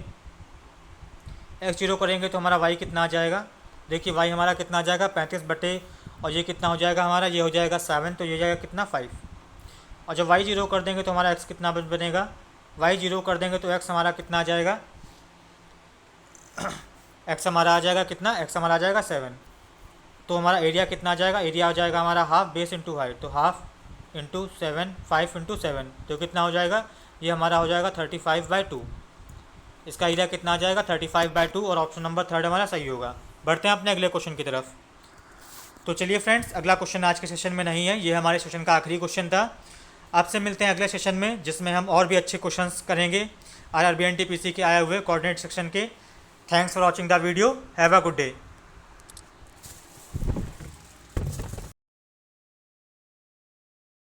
x 0 करेंगे तो हमारा y कितना आ जाएगा, देखिए y हमारा कितना आ जाएगा 35 और ये कितना हो जाएगा हमारा, ये हो जाएगा 7, तो ये जाएगा कितना 5। और जब y 0 कर देंगे तो हमारा x कितना बनेगा, y 0 कर देंगे तो x हमारा कितना आ जाएगा, x हमारा आ जाएगा कितना, x हमारा आ जाएगा 7। तो हमारा एरिया कितना आ जाएगा, एरिया आ जाएगा हमारा हाफ बेस इंटू हाइट, तो हाफ इंटू 7, 5 × 7, तो कितना हो जाएगा, ये हमारा हो जाएगा 35/2। इसका एरिया कितना आ जाएगा, 35/2, और ऑप्शन नंबर 3 हमारा सही होगा। बढ़ते हैं अपने अगले क्वेश्चन की तरफ। तो चलिए फ्रेंड्स, अगला क्वेश्चन आज के सेशन में नहीं है, ये हमारे सेशन का आखिरी क्वेश्चन था। आपसे मिलते हैं अगले सेशन में जिसमें हम और भी अच्छे क्वेश्चंस करेंगे। RRB NTPC के आए हुए कोऑर्डिनेट सेक्शन के। Thanks for watching the video, have a good day.